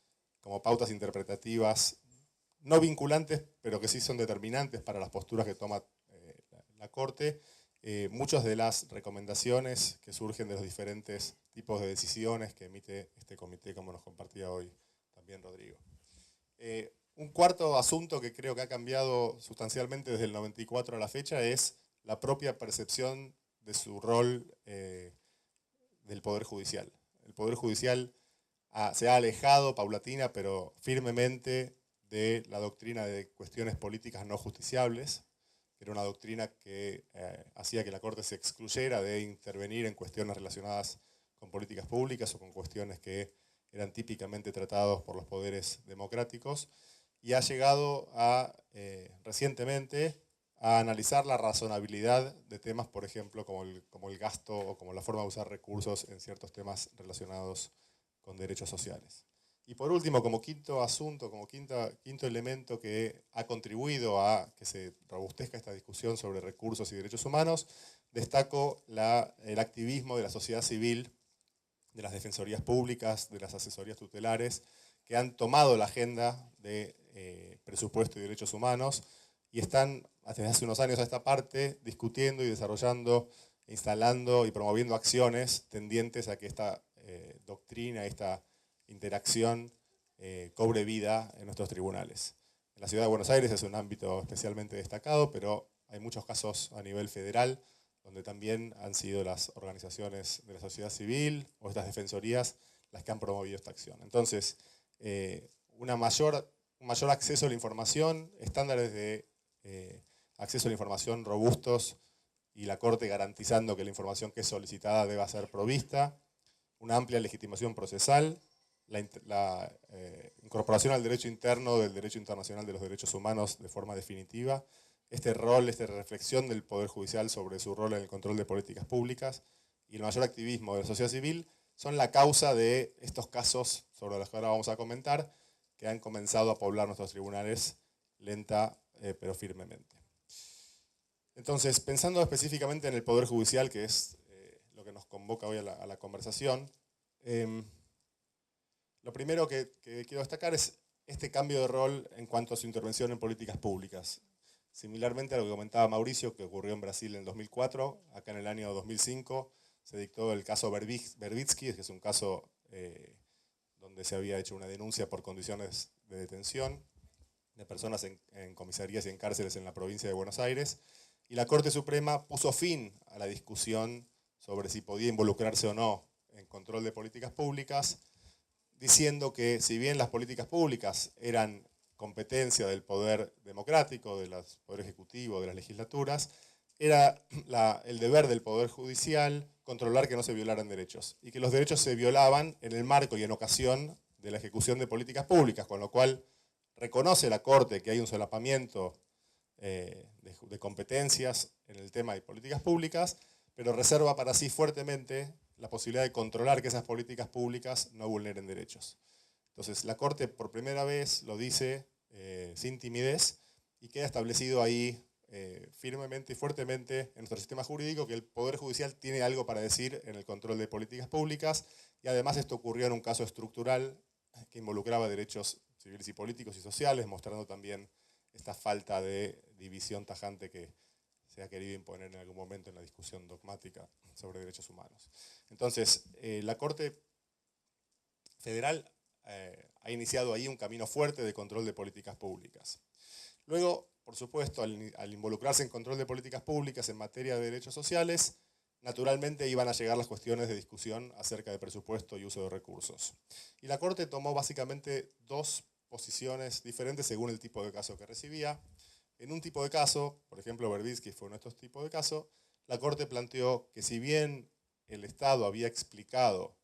como pautas interpretativas no vinculantes, pero que sí son determinantes para las posturas que toma la Corte, muchas de las recomendaciones que surgen de los diferentes tipos de decisiones que emite este comité, como nos compartía hoy también Rodrigo. Un cuarto asunto que creo que ha cambiado sustancialmente desde el 94 a la fecha es la propia percepción de su rol del Poder Judicial. El Poder Judicial se ha alejado paulatina pero firmemente de la doctrina de cuestiones políticas no justiciables, que era una doctrina que hacía que la Corte se excluyera de intervenir en cuestiones relacionadas con políticas públicas o con cuestiones que eran típicamente tratados por los poderes democráticos, y ha llegado recientemente a analizar la razonabilidad de temas, por ejemplo, como el gasto o como la forma de usar recursos en ciertos temas relacionados con derechos sociales. Y por último, como quinto asunto, como quinto elemento que ha contribuido a que se robustezca esta discusión sobre recursos y derechos humanos, destaco el activismo de la sociedad civil, de las defensorías públicas, de las asesorías tutelares, que han tomado la agenda de presupuesto y derechos humanos y están, desde hace unos años a esta parte, discutiendo y desarrollando, instalando y promoviendo acciones tendientes a que esta doctrina, esta interacción cobre vida en nuestros tribunales. En la Ciudad de Buenos Aires es un ámbito especialmente destacado, pero hay muchos casos a nivel federal donde también han sido las organizaciones de la sociedad civil o estas defensorías las que han promovido esta acción. Entonces, un mayor acceso a la información, estándares de acceso a la información robustos y la Corte garantizando que la información que es solicitada deba ser provista, una amplia legitimación procesal, la incorporación al derecho interno del derecho internacional de los derechos humanos de forma definitiva, esta reflexión del Poder Judicial sobre su rol en el control de políticas públicas y el mayor activismo de la sociedad civil son la causa de estos casos sobre los que ahora vamos a comentar, que han comenzado a poblar nuestros tribunales lenta pero firmemente. Entonces, pensando específicamente en el Poder Judicial, que es lo que nos convoca hoy a la conversación, lo primero que quiero destacar es este cambio de rol en cuanto a su intervención en políticas públicas. Similarmente a lo que comentaba Mauricio, que ocurrió en Brasil en 2004, acá en el año 2005 se dictó el caso Verbitsky, que es un caso donde se había hecho una denuncia por condiciones de detención de personas en comisarías y en cárceles en la provincia de Buenos Aires, y la Corte Suprema puso fin a la discusión sobre si podía involucrarse o no en control de políticas públicas, diciendo que si bien las políticas públicas eran competencia del poder democrático, del poder ejecutivo, de las legislaturas, era el deber del Poder Judicial controlar que no se violaran derechos, y que los derechos se violaban en el marco y en ocasión de la ejecución de políticas públicas, con lo cual reconoce la Corte que hay un solapamiento de competencias en el tema de políticas públicas, pero reserva para sí fuertemente la posibilidad de controlar que esas políticas públicas no vulneren derechos. Entonces la Corte por primera vez lo dice sin timidez, y queda establecido ahí firmemente y fuertemente en nuestro sistema jurídico que el Poder Judicial tiene algo para decir en el control de políticas públicas, y además esto ocurrió en un caso estructural que involucraba derechos civiles y políticos y sociales, mostrando también esta falta de división tajante que se ha querido imponer en algún momento en la discusión dogmática sobre derechos humanos. Entonces, la Corte Federal ha iniciado ahí un camino fuerte de control de políticas públicas. Luego, por supuesto, al involucrarse en control de políticas públicas en materia de derechos sociales, naturalmente iban a llegar las cuestiones de discusión acerca de presupuesto y uso de recursos. Y la Corte tomó básicamente dos posiciones diferentes según el tipo de caso que recibía. En un tipo de caso, por ejemplo, Verbitsky fue uno de estos tipos de casos, la Corte planteó que si bien el Estado había explicado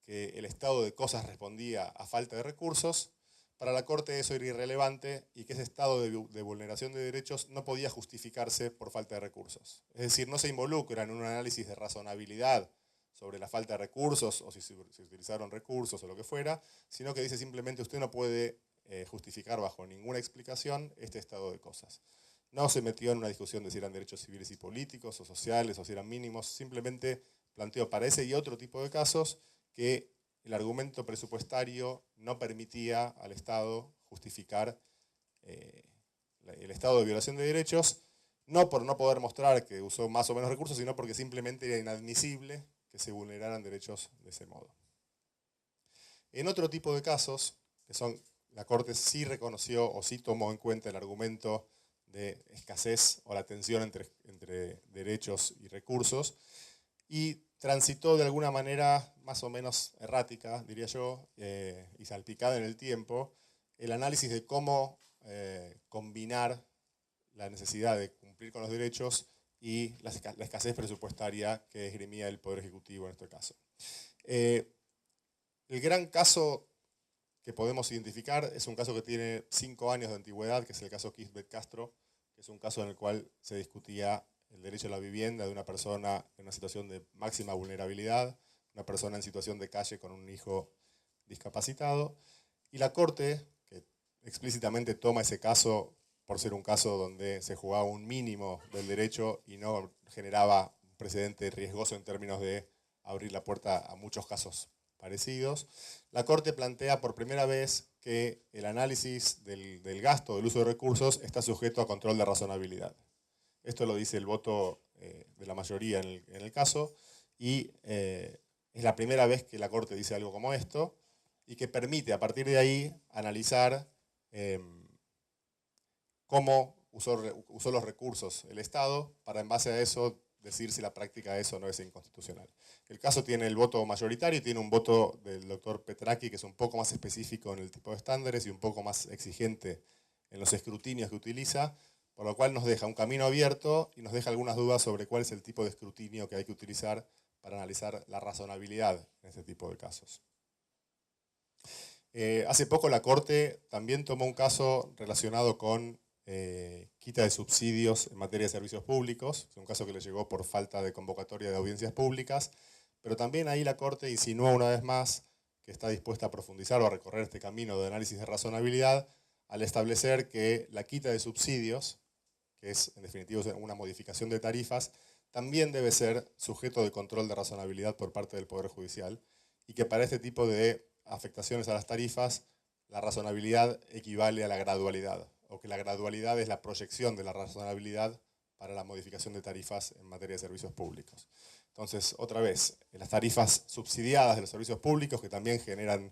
que el estado de cosas respondía a falta de recursos, para la Corte eso era irrelevante y que ese estado de vulneración de derechos no podía justificarse por falta de recursos. Es decir, no se involucra en un análisis de razonabilidad sobre la falta de recursos o si se utilizaron recursos o lo que fuera, sino que dice simplemente usted no puede justificar bajo ninguna explicación este estado de cosas. No se metió en una discusión de si eran derechos civiles y políticos o sociales o si eran mínimos, simplemente planteó para ese y otro tipo de casos que el argumento presupuestario no permitía al Estado justificar el estado de violación de derechos, no por no poder mostrar que usó más o menos recursos, sino porque simplemente era inadmisible que se vulneraran derechos de ese modo. En otro tipo de casos, que son, la Corte sí reconoció o sí tomó en cuenta el argumento de escasez o la tensión entre derechos y recursos, y transitó de alguna manera más o menos errática, diría yo, y salpicada en el tiempo, el análisis de cómo combinar la necesidad de cumplir con los derechos y la escasez presupuestaria que esgrimía el Poder Ejecutivo en este caso. El gran caso que podemos identificar es un caso que tiene 5 años de antigüedad, que es el caso Kisbet Castro, que es un caso en el cual se discutía el derecho a la vivienda de una persona en una situación de máxima vulnerabilidad, una persona en situación de calle con un hijo discapacitado, y la Corte, que explícitamente toma ese caso por ser un caso donde se jugaba un mínimo del derecho y no generaba un precedente riesgoso en términos de abrir la puerta a muchos casos parecidos, la Corte plantea por primera vez que el análisis del gasto, del uso de recursos, está sujeto a control de razonabilidad. Esto lo dice el voto de la mayoría en el caso, y es la primera vez que la Corte dice algo como esto, y que permite a partir de ahí analizar cómo usó los recursos el Estado, para en base a eso decir si la práctica de eso no es inconstitucional. El caso tiene el voto mayoritario y tiene un voto del doctor Petraki, que es un poco más específico en el tipo de estándares y un poco más exigente en los escrutinios que utiliza, por lo cual nos deja un camino abierto y nos deja algunas dudas sobre cuál es el tipo de escrutinio que hay que utilizar para analizar la razonabilidad en este tipo de casos. Hace poco la Corte también tomó un caso relacionado con quita de subsidios en materia de servicios públicos. Es un caso que le llegó por falta de convocatoria de audiencias públicas, pero también ahí la Corte insinuó una vez más que está dispuesta a profundizar o a recorrer este camino de análisis de razonabilidad al establecer que la quita de subsidios, que es en definitiva una modificación de tarifas, también debe ser sujeto de control de razonabilidad por parte del Poder Judicial, y que para este tipo de afectaciones a las tarifas la razonabilidad equivale a la gradualidad, o que la gradualidad es la proyección de la razonabilidad para la modificación de tarifas en materia de servicios públicos. Entonces, otra vez, las tarifas subsidiadas de los servicios públicos, que también generan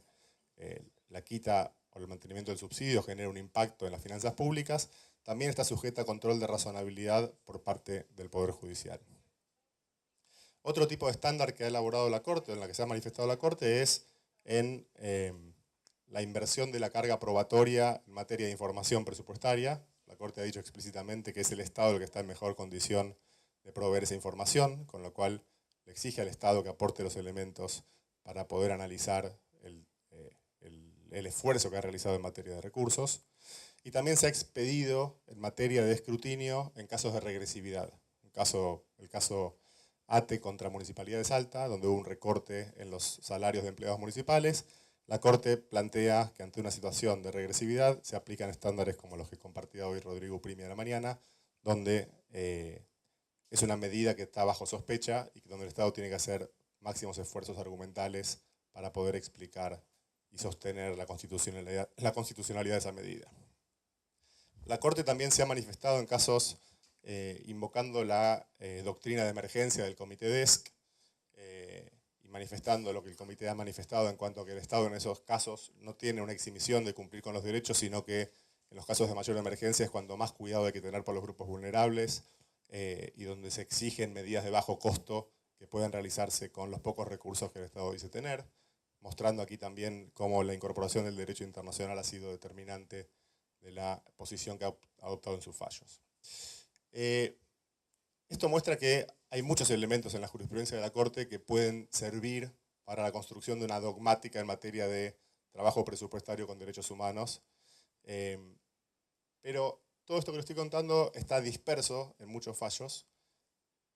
la quita o el mantenimiento del subsidio, genera un impacto en las finanzas públicas, también está sujeta a control de razonabilidad por parte del Poder Judicial. Otro tipo de estándar que ha elaborado la Corte, en la que se ha manifestado la Corte, es en la inversión de la carga probatoria en materia de información presupuestaria. La Corte ha dicho explícitamente que es el Estado el que está en mejor condición de proveer esa información, con lo cual le exige al Estado que aporte los elementos para poder analizar el esfuerzo que ha realizado en materia de recursos. Y también se ha expedido en materia de escrutinio en casos de regresividad. El caso ATE contra Municipalidad de Salta, donde hubo un recorte en los salarios de empleados municipales. La Corte plantea que ante una situación de regresividad se aplican estándares como los que compartía hoy Rodrigo Primi a la mañana, donde es una medida que está bajo sospecha y donde el Estado tiene que hacer máximos esfuerzos argumentales para poder explicar y sostener la constitucionalidad de esa medida. La Corte también se ha manifestado en casos invocando la doctrina de emergencia del Comité DESC y manifestando lo que el Comité ha manifestado en cuanto a que el Estado en esos casos no tiene una exhibición de cumplir con los derechos, sino que en los casos de mayor emergencia es cuando más cuidado hay que tener por los grupos vulnerables y donde se exigen medidas de bajo costo que puedan realizarse con los pocos recursos que el Estado dice tener, mostrando aquí también cómo la incorporación del derecho internacional ha sido determinante de la posición que ha adoptado en sus fallos. Esto muestra que hay muchos elementos en la jurisprudencia de la Corte que pueden servir para la construcción de una dogmática en materia de trabajo presupuestario con derechos humanos. Pero todo esto que les estoy contando está disperso en muchos fallos.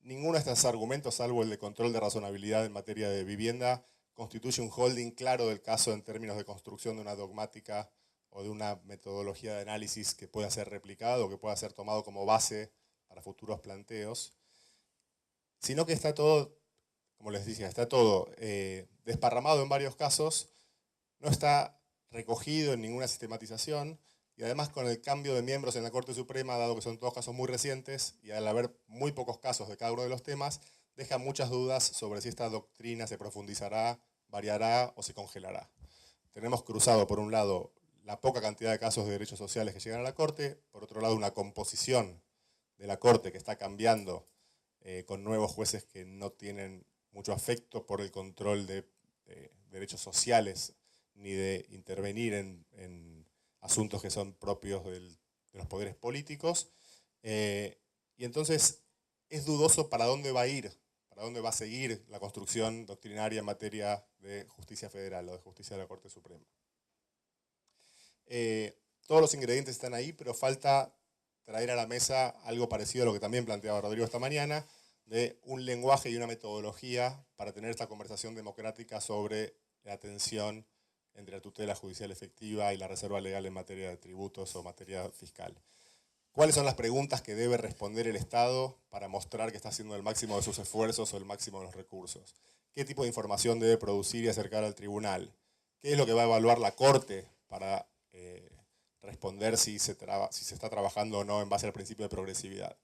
Ninguno de estos argumentos, salvo el de control de razonabilidad en materia de vivienda, constituye un holding claro del caso en términos de construcción de una dogmática o de una metodología de análisis que pueda ser replicado o que pueda ser tomado como base para futuros planteos, sino que está todo, como les decía, está todo desparramado en varios casos, no está recogido en ninguna sistematización, y además con el cambio de miembros en la Corte Suprema, dado que son todos casos muy recientes, y al haber muy pocos casos de cada uno de los temas, deja muchas dudas sobre si esta doctrina se profundizará, variará o se congelará. Tenemos cruzado, por un lado, la poca cantidad de casos de derechos sociales que llegan a la Corte, por otro lado, una composición de la Corte que está cambiando con nuevos jueces que no tienen mucho afecto por el control de derechos sociales ni de intervenir en asuntos que son propios de los poderes políticos. Y entonces es dudoso para dónde va a ir, para dónde va a seguir la construcción doctrinaria en materia de justicia federal o de justicia de la Corte Suprema. Todos los ingredientes están ahí, pero falta traer a la mesa algo parecido a lo que también planteaba Rodrigo esta mañana, de un lenguaje y una metodología para tener esta conversación democrática sobre la tensión entre la tutela judicial efectiva y la reserva legal en materia de tributos o materia fiscal. ¿Cuáles son las preguntas que debe responder el Estado para mostrar que está haciendo el máximo de sus esfuerzos o el máximo de los recursos? ¿Qué tipo de información debe producir y acercar al tribunal? ¿Qué es lo que va a evaluar la Corte para responder si se está trabajando o no en base al principio de progresividad?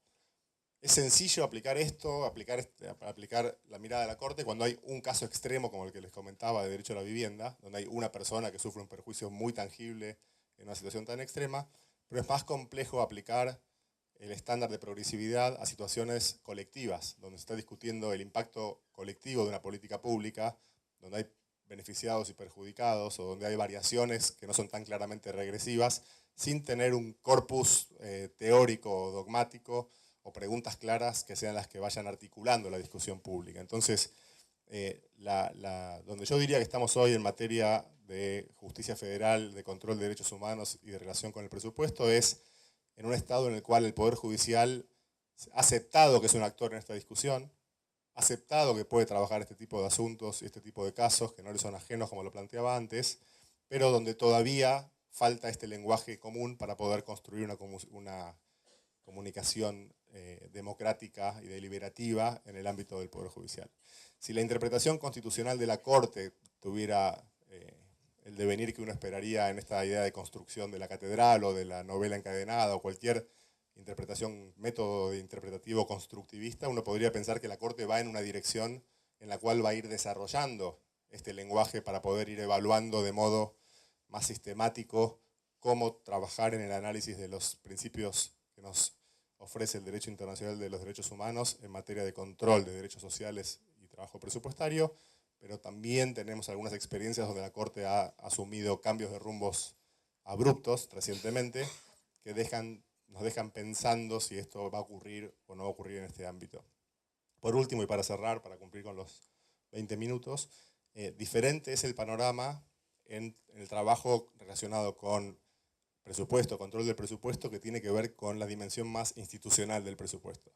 Es sencillo aplicar esto, aplicar la mirada de la Corte cuando hay un caso extremo como el que les comentaba de derecho a la vivienda, donde hay una persona que sufre un perjuicio muy tangible en una situación tan extrema, pero es más complejo aplicar el estándar de progresividad a situaciones colectivas, donde se está discutiendo el impacto colectivo de una política pública, donde hay beneficiados y perjudicados, o donde hay variaciones que no son tan claramente regresivas, sin tener un corpus teórico o dogmático, o preguntas claras que sean las que vayan articulando la discusión pública. Entonces, donde yo diría que estamos hoy en materia de justicia federal, de control de derechos humanos y de relación con el presupuesto es en un estado en el cual el Poder Judicial ha aceptado que es un actor en esta discusión, ha aceptado que puede trabajar este tipo de asuntos y este tipo de casos que no le son ajenos como lo planteaba antes, pero donde todavía falta este lenguaje común para poder construir una comunicación democrática y deliberativa en el ámbito del Poder Judicial. Si la interpretación constitucional de la Corte tuviera el devenir que uno esperaría en esta idea de construcción de la catedral o de la novela encadenada o cualquier método interpretativo constructivista, uno podría pensar que la Corte va en una dirección en la cual va a ir desarrollando este lenguaje para poder ir evaluando de modo más sistemático cómo trabajar en el análisis de los principios que nos ofrece el derecho internacional de los derechos humanos en materia de control de derechos sociales y trabajo presupuestario, pero también tenemos algunas experiencias donde la Corte ha asumido cambios de rumbos abruptos recientemente que nos dejan pensando si esto va a ocurrir o no va a ocurrir en este ámbito. Por último, y para cerrar, para cumplir con los 20 minutos, diferente es el panorama en el trabajo relacionado con presupuesto, control del presupuesto, que tiene que ver con la dimensión más institucional del presupuesto.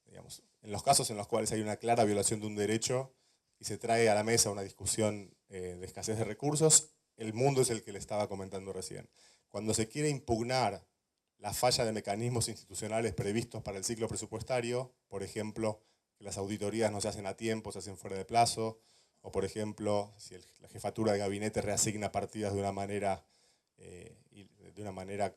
Digamos, en los casos en los cuales hay una clara violación de un derecho y se trae a la mesa una discusión de escasez de recursos, el mundo es el que le estaba comentando recién. Cuando se quiere impugnar la falla de mecanismos institucionales previstos para el ciclo presupuestario, por ejemplo, que las auditorías no se hacen a tiempo, se hacen fuera de plazo, o por ejemplo, si la jefatura de gabinete reasigna partidas de una manera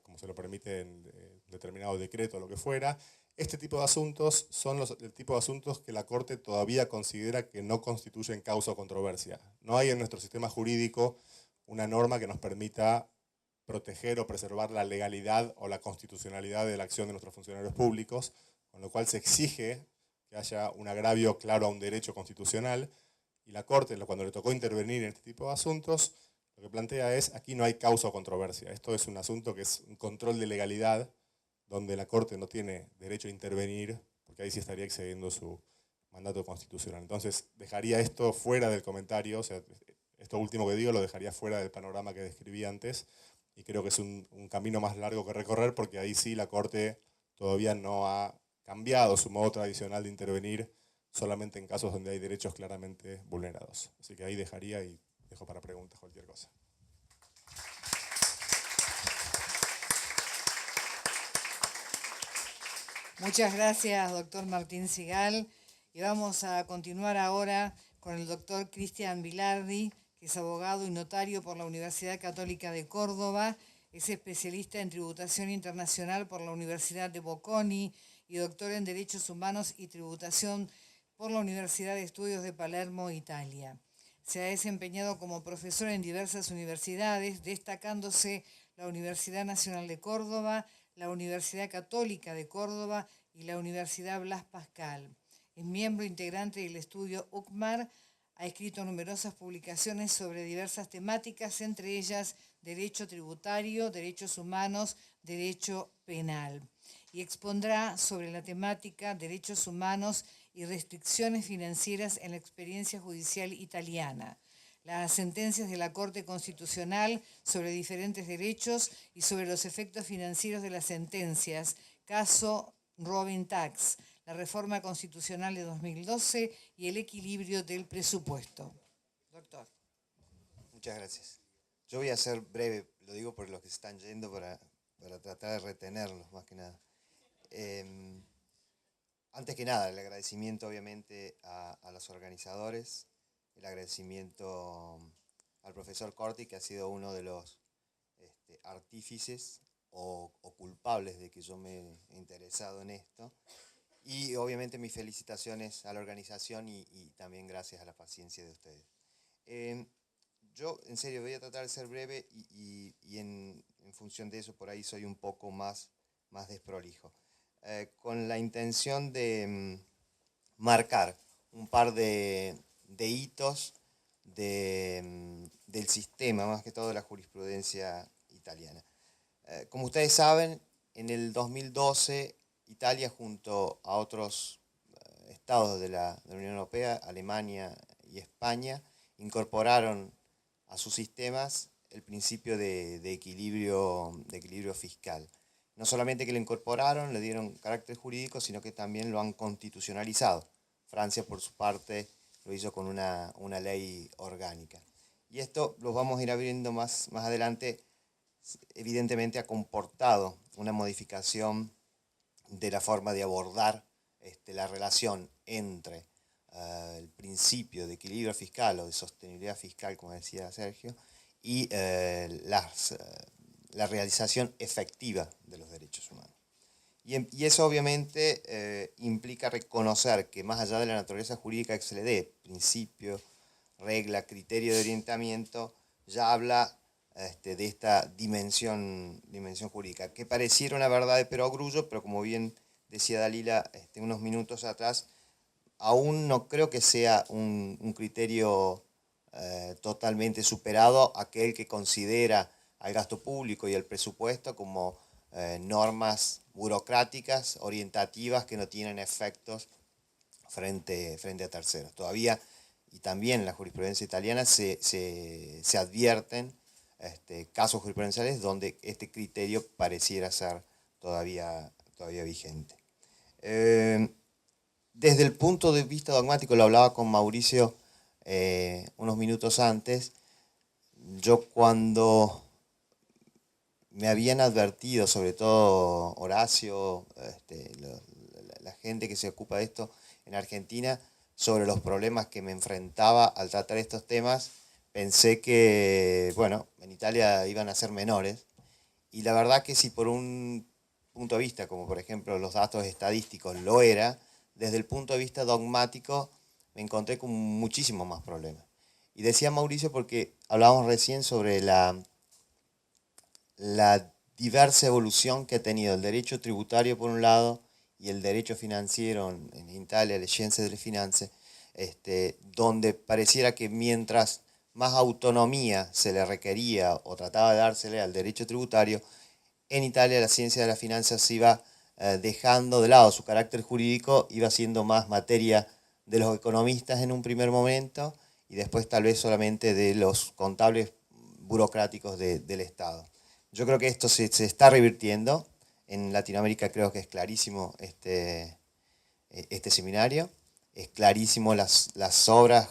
como se lo permite en determinado decreto o lo que fuera. Este tipo de asuntos son el tipo de asuntos que la Corte todavía considera que no constituyen causa o controversia. No hay en nuestro sistema jurídico una norma que nos permita proteger o preservar la legalidad o la constitucionalidad de la acción de nuestros funcionarios públicos, con lo cual se exige que haya un agravio claro a un derecho constitucional, y la Corte, cuando le tocó intervenir en este tipo de asuntos, lo que plantea es, aquí no hay causa o controversia. Esto es un asunto que es un control de legalidad, donde la Corte no tiene derecho a intervenir, porque ahí sí estaría excediendo su mandato constitucional. Entonces, dejaría esto fuera del comentario, o sea, esto último que digo lo dejaría fuera del panorama que describí antes, y creo que es un camino más largo que recorrer, porque ahí sí la Corte todavía no ha cambiado su modo tradicional de intervenir solamente en casos donde hay derechos claramente vulnerados. Así que ahí dejaría y dejo para preguntas cualquier cosa. Muchas gracias, doctor Martín Sigal. Y vamos a continuar ahora con el doctor Cristian Vilardi, que es abogado y notario por la Universidad Católica de Córdoba, es especialista en tributación internacional por la Universidad de Bocconi y doctor en Derechos Humanos y Tributación por la Universidad de Estudios de Palermo, Italia. Se ha desempeñado como profesor en diversas universidades, destacándose la Universidad Nacional de Córdoba, la Universidad Católica de Córdoba y la Universidad Blas Pascal. Es miembro integrante del estudio UCMAR, ha escrito numerosas publicaciones sobre diversas temáticas, entre ellas derecho tributario, derechos humanos, derecho penal. Y expondrá sobre la temática derechos humanos y restricciones financieras en la experiencia judicial italiana, las sentencias de la Corte Constitucional sobre diferentes derechos y sobre los efectos financieros de las sentencias, caso Robin Tax, la reforma constitucional de 2012 y el equilibrio del presupuesto. Doctor. Muchas gracias. Yo voy a ser breve, lo digo por los que se están yendo para tratar de retenerlos más que nada. Antes que nada, el agradecimiento obviamente a los organizadores, el agradecimiento al profesor Corti, que ha sido uno de los artífices o culpables de que yo me he interesado en esto. Y obviamente mis felicitaciones a la organización y también gracias a la paciencia de ustedes. Yo, en serio, voy a tratar de ser breve y en función de eso, por ahí soy un poco más desprolijo. Con la intención de marcar un par de hitos del sistema, más que todo de la jurisprudencia italiana. Como ustedes saben, en el 2012, Italia junto a otros estados de la Unión Europea, Alemania y España, incorporaron a sus sistemas el principio de equilibrio fiscal. No solamente que lo incorporaron, le dieron carácter jurídico, sino que también lo han constitucionalizado. Francia, por su parte, lo hizo con una ley orgánica. Y esto lo vamos a ir abriendo más adelante. Evidentemente ha comportado una modificación de la forma de abordar la relación entre el principio de equilibrio fiscal o de sostenibilidad fiscal, como decía Sergio, y la realización efectiva de los derechos humanos. Y eso obviamente implica reconocer que más allá de la naturaleza jurídica que se le dé, principio, regla, criterio de orientamiento, ya habla de esta dimensión jurídica, que pareciera una verdad de perogrullo, pero como bien decía Dalila unos minutos atrás, aún no creo que sea un criterio totalmente superado aquel que considera al gasto público y el presupuesto como normas burocráticas, orientativas, que no tienen efectos frente a terceros. Todavía, y también en la jurisprudencia italiana, se advierten casos jurisprudenciales donde este criterio pareciera ser todavía vigente. Desde el punto de vista dogmático, lo hablaba con Mauricio unos minutos antes, yo cuando me habían advertido, sobre todo Horacio, la gente que se ocupa de esto en Argentina, sobre los problemas que me enfrentaba al tratar estos temas, pensé que, bueno, en Italia iban a ser menores. Y la verdad que si por un punto de vista, como por ejemplo los datos estadísticos, lo era, desde el punto de vista dogmático me encontré con muchísimos más problemas. Y decía Mauricio porque hablábamos recién sobre la diversa evolución que ha tenido el derecho tributario por un lado y el derecho financiero en Italia, le scienze delle finanze, donde pareciera que mientras más autonomía se le requería o trataba de dársele al derecho tributario, en Italia la ciencia de las finanzas iba dejando de lado su carácter jurídico, iba siendo más materia de los economistas en un primer momento y después tal vez solamente de los contables burocráticos del Estado. Yo creo que esto se está revirtiendo. En Latinoamérica creo que es clarísimo este seminario. Es clarísimo las obras,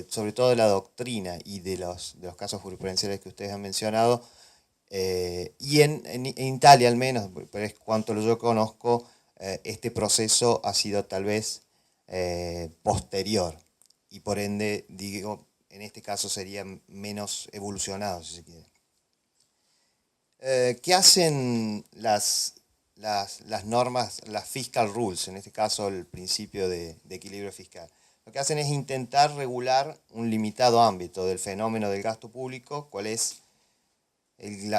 sobre todo de la doctrina y de los casos jurisprudenciales que ustedes han mencionado. Y en Italia al menos, pero es cuanto yo conozco, este proceso ha sido tal vez posterior. Y por ende, digo, en este caso sería menos evolucionado, si se quiere. ¿Qué hacen las normas, las fiscal rules, en este caso el principio de equilibrio fiscal? Lo que hacen es intentar regular un limitado ámbito del fenómeno del gasto público, cuál es el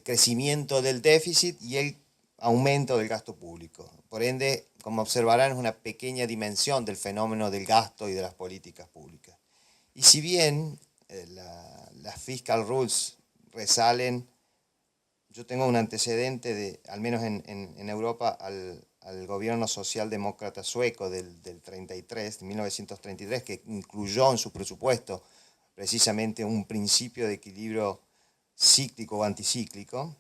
crecimiento del déficit y el aumento del gasto público. Por ende, como observarán, es una pequeña dimensión del fenómeno del gasto y de las políticas públicas. Y si bien las fiscal rules resalen, yo tengo un antecedente, al menos en Europa, al gobierno socialdemócrata sueco del 33, de 1933, que incluyó en su presupuesto precisamente un principio de equilibrio cíclico o anticíclico.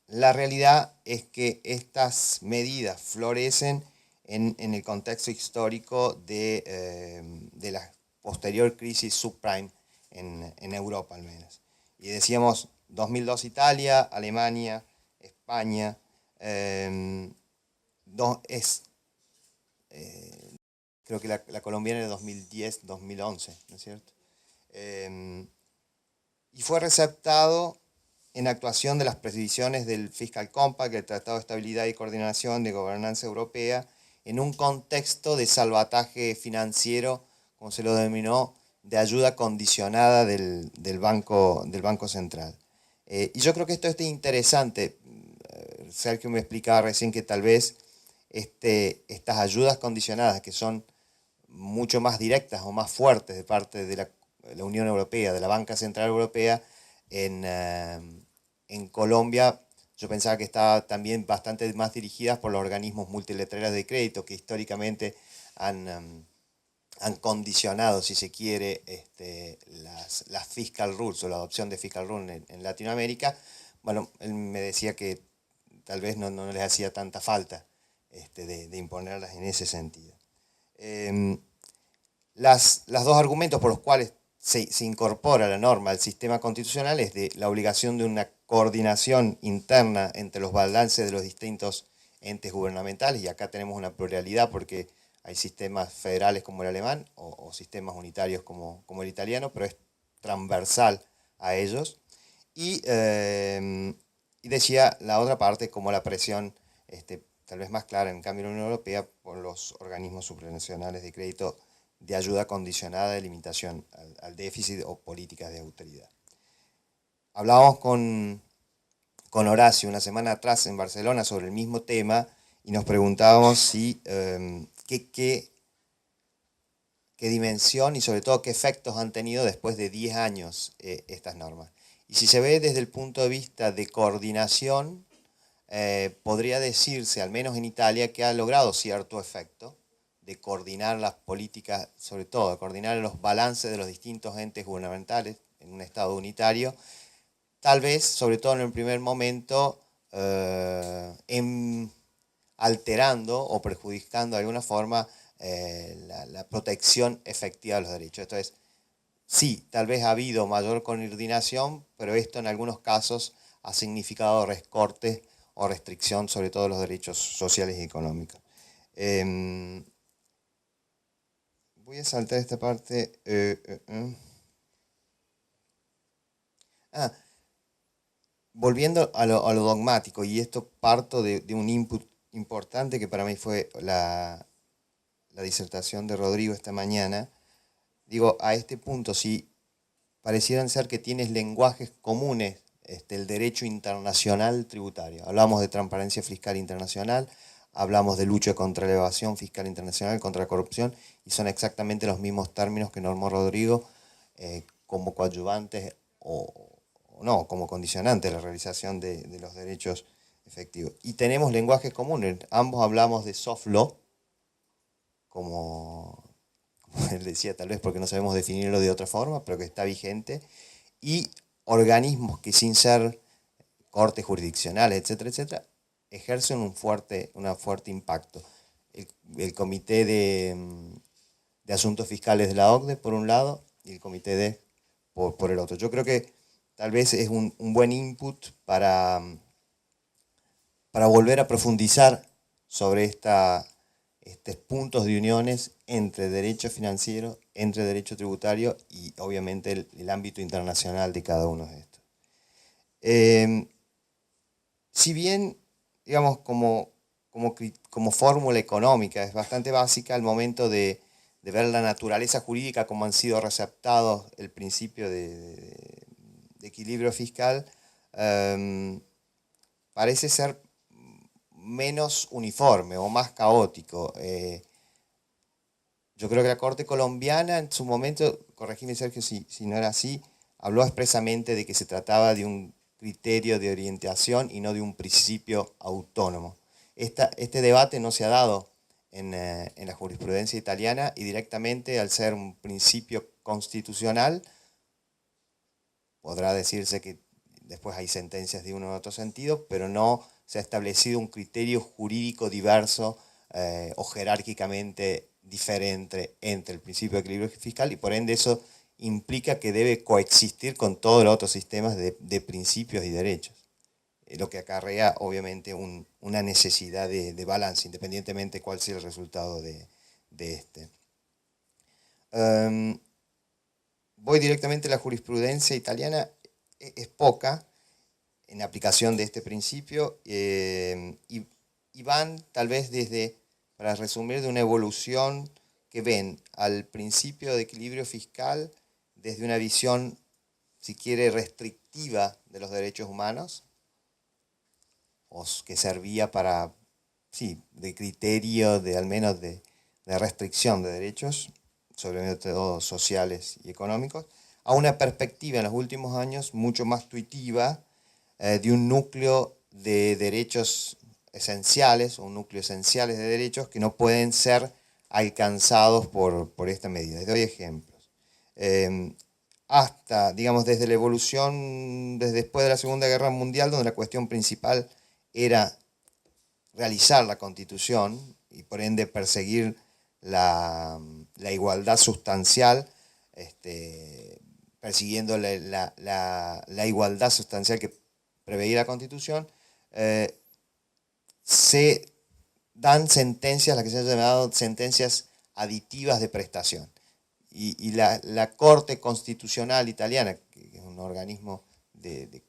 La realidad es que estas medidas florecen en el contexto histórico de la posterior crisis subprime en Europa al menos. Y decíamos 2002 Italia, Alemania, España, creo que la colombiana era 2010-2011, ¿no es cierto? Y fue receptado en actuación de las previsiones del Fiscal Compact, el Tratado de Estabilidad y Coordinación de Gobernanza Europea, en un contexto de salvataje financiero, como se lo denominó, de ayuda condicionada del Banco Central. Y yo creo que esto es interesante. Sergio me explicaba recién que tal vez estas ayudas condicionadas, que son mucho más directas o más fuertes de parte de la Unión Europea, de la Banca Central Europea, en Colombia, yo pensaba que estaba también bastante más dirigidas por los organismos multilaterales de crédito, que históricamente han condicionado, si se quiere, las fiscal rules o la adopción de fiscal rules en Latinoamérica. Bueno, él me decía que tal vez no les hacía tanta falta de imponerlas en ese sentido. Los dos argumentos por los cuales se incorpora la norma al sistema constitucional es de la obligación de una coordinación interna entre los balances de los distintos entes gubernamentales, y acá tenemos una pluralidad porque hay sistemas federales como el alemán o sistemas unitarios como el italiano, pero es transversal a ellos. Y decía la otra parte como la presión tal vez más clara en cambio en la Unión Europea por los organismos supranacionales de crédito de ayuda condicionada de limitación al déficit o políticas de austeridad. Hablábamos con Horacio una semana atrás en Barcelona sobre el mismo tema y nos preguntábamos si qué qué dimensión y sobre todo qué efectos han tenido después de 10 años estas normas. Y si se ve desde el punto de vista de coordinación, podría decirse, al menos en Italia, que ha logrado cierto efecto de coordinar las políticas, sobre todo de coordinar los balances de los distintos entes gubernamentales en un Estado unitario, tal vez, sobre todo en el primer momento, alterando o perjudicando de alguna forma la protección efectiva de los derechos. Entonces, sí, tal vez ha habido mayor coordinación, pero esto en algunos casos ha significado recortes o restricción sobre todo de los derechos sociales y económicos. Voy a saltar esta parte. Volviendo a lo dogmático, y esto parto de un input importante que para mí fue la disertación de Rodrigo esta mañana. Digo, a este punto, si parecieran ser que tienes lenguajes comunes, el derecho internacional tributario. Hablamos de transparencia fiscal internacional, hablamos de lucha contra la evasión fiscal internacional, contra la corrupción, y son exactamente los mismos términos que normó Rodrigo como coadyuvantes o no, como condicionantes de la realización de los derechos efectivos. Y tenemos lenguajes comunes, ambos hablamos de soft law, como él decía, tal vez porque no sabemos definirlo de otra forma, pero que está vigente, y organismos que sin ser cortes jurisdiccionales, etcétera, etcétera, ejercen un fuerte impacto. El Comité de Asuntos Fiscales de la OCDE, por un lado, y el Comité por el otro. Yo creo que tal vez es un buen input para volver a profundizar sobre estos puntos de uniones entre derecho financiero, entre derecho tributario y obviamente el ámbito internacional de cada uno de estos. Si bien, digamos, como fórmula económica es bastante básica al momento de ver la naturaleza jurídica, como han sido receptados el principio de equilibrio fiscal, parece ser menos uniforme o más caótico. Yo creo que la Corte colombiana en su momento, corregime Sergio si no era así, habló expresamente de que se trataba de un criterio de orientación y no de un principio autónomo. Este debate no se ha dado en la jurisprudencia italiana y directamente al ser un principio constitucional, podrá decirse que después hay sentencias de uno en otro sentido, pero no se ha establecido un criterio jurídico diverso o jerárquicamente diferente entre el principio de equilibrio fiscal, y por ende eso implica que debe coexistir con todos los otros sistemas de principios y derechos, lo que acarrea obviamente una necesidad de balance, independientemente cuál sea el resultado de este. Voy directamente a la jurisprudencia italiana, es poca en aplicación de este principio, y van tal vez desde, para resumir, de una evolución que ven al principio de equilibrio fiscal desde una visión, si quiere, restrictiva de los derechos humanos, o que servía para, sí, de criterio, al menos de restricción de derechos, sobre todo sociales y económicos, a una perspectiva en los últimos años mucho más intuitiva, de un núcleo de derechos esenciales, o un núcleo esenciales de derechos que no pueden ser alcanzados por esta medida. Les doy ejemplos. Hasta, digamos, desde la evolución, desde después de la Segunda Guerra Mundial, donde la cuestión principal era realizar la Constitución y por ende perseguir la igualdad sustancial, persiguiendo la igualdad sustancial que preveía la Constitución, se dan sentencias, las que se han llamado sentencias aditivas de prestación. Y la Corte Constitucional Italiana, que es un organismo de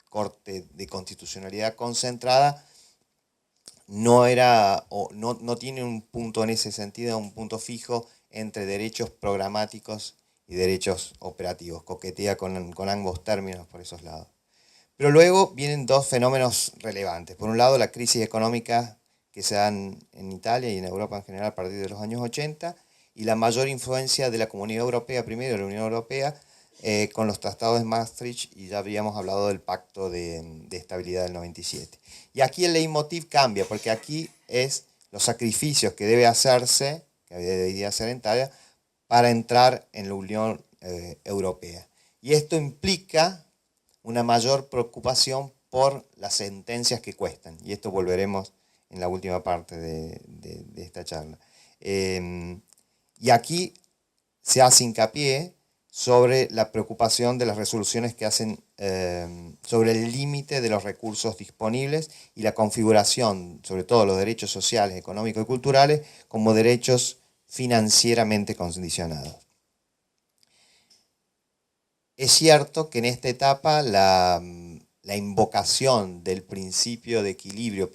Corte de Constitucionalidad concentrada, no tiene un punto en ese sentido, un punto fijo entre derechos programáticos y derechos operativos, coquetea con ambos términos por esos lados. Pero luego vienen dos fenómenos relevantes. Por un lado, la crisis económica que se dan en Italia y en Europa en general a partir de los años 80, y la mayor influencia de la Comunidad Europea, primero de la Unión Europea, con los tratados de Maastricht, y ya habíamos hablado del Pacto de Estabilidad del 97. Y aquí el leitmotiv cambia, porque aquí es los sacrificios que debe hacerse, que debería hacer en Italia, para entrar en la Unión Europea. Y esto implica una mayor preocupación por las sentencias que cuestan. Y esto volveremos en la última parte de esta charla. Y aquí se hace hincapié sobre la preocupación de las resoluciones que hacen sobre el límite de los recursos disponibles y la configuración, sobre todo los derechos sociales, económicos y culturales, como derechos financieramente condicionados. Es cierto que en esta etapa la invocación del principio de equilibrio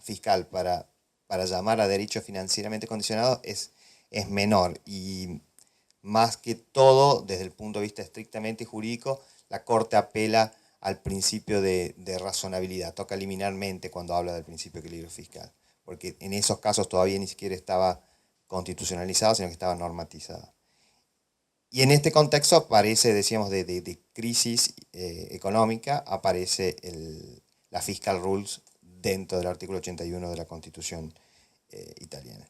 fiscal para llamar a derechos financieramente condicionados es menor, y más que todo, desde el punto de vista estrictamente jurídico, la Corte apela al principio de razonabilidad, toca liminarmente cuando habla del principio de equilibrio fiscal, porque en esos casos todavía ni siquiera estaba constitucionalizado, sino que estaba normatizado. Y en este contexto aparece, decíamos, de crisis económica, aparece la Fiscal Rules dentro del artículo 81 de la Constitución italiana.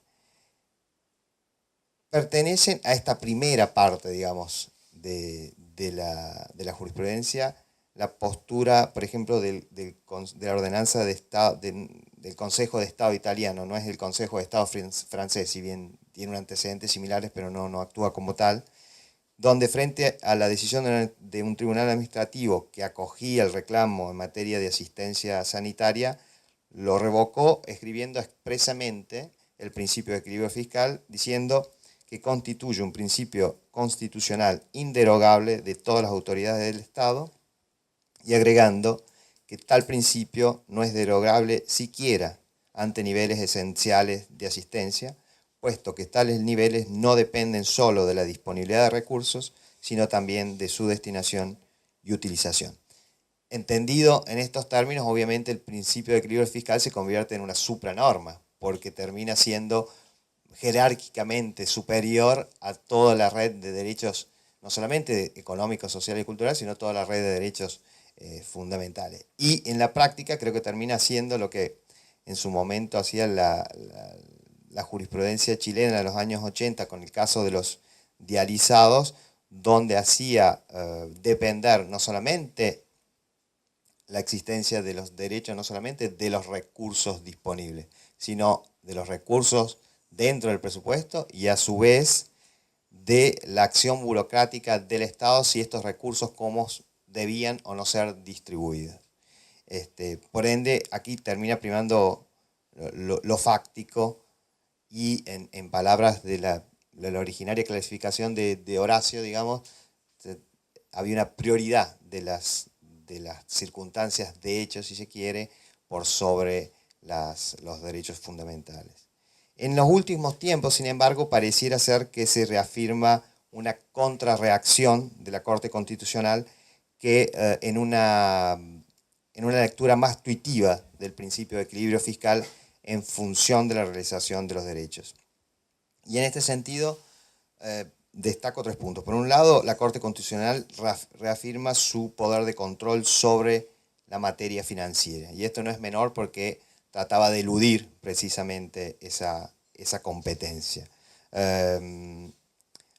Pertenecen a esta primera parte, digamos, de la jurisprudencia, la postura, por ejemplo, de la ordenanza de Estado, del Consejo de Estado italiano, no es el Consejo de Estado francés, si bien tiene antecedentes similares, pero no actúa como tal, donde frente a la decisión de un tribunal administrativo que acogía el reclamo en materia de asistencia sanitaria, lo revocó escribiendo expresamente el principio de equilibrio fiscal, diciendo que constituye un principio constitucional inderogable de todas las autoridades del Estado, y agregando que tal principio no es derogable siquiera ante niveles esenciales de asistencia, puesto que tales niveles no dependen solo de la disponibilidad de recursos, sino también de su destinación y utilización. Entendido en estos términos, obviamente el principio de equilibrio fiscal se convierte en una supranorma, porque termina siendo jerárquicamente superior a toda la red de derechos, no solamente económicos, sociales y culturales, sino toda la red de derechos fundamentales. Y en la práctica creo que termina siendo lo que en su momento hacía la jurisprudencia chilena de los años 80 con el caso de los dializados, donde hacía depender no solamente la existencia de los derechos, no solamente de los recursos disponibles, sino de los recursos dentro del presupuesto y a su vez de la acción burocrática del Estado, si estos recursos cómo debían o no ser distribuidos. Por ende, aquí termina primando lo fáctico, y en palabras de la originaria clasificación de Horacio, digamos, había una prioridad de las circunstancias de hecho, si se quiere, por sobre los derechos fundamentales. En los últimos tiempos, sin embargo, pareciera ser que se reafirma una contrarreacción de la Corte Constitucional que en una lectura más tuitiva del principio de equilibrio fiscal en función de la realización de los derechos. Y en este sentido, destaco 3 puntos. Por un lado, la Corte Constitucional reafirma su poder de control sobre la materia financiera. Y esto no es menor porque trataba de eludir precisamente esa competencia.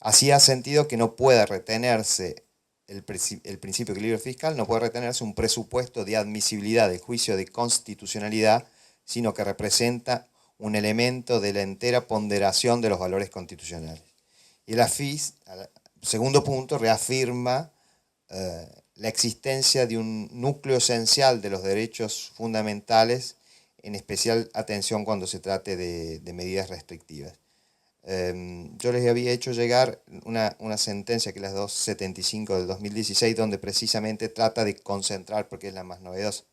Hacía sentido que no pueda retenerse el principio de equilibrio fiscal, no puede retenerse un presupuesto de admisibilidad del juicio de constitucionalidad, sino que representa un elemento de la entera ponderación de los valores constitucionales. Y la FIS, segundo punto, reafirma la existencia de un núcleo esencial de los derechos fundamentales, en especial atención cuando se trate de medidas restrictivas. Yo les había hecho llegar una sentencia, que es la 275 del 2016, donde precisamente trata de concentrar, porque es la más novedosa,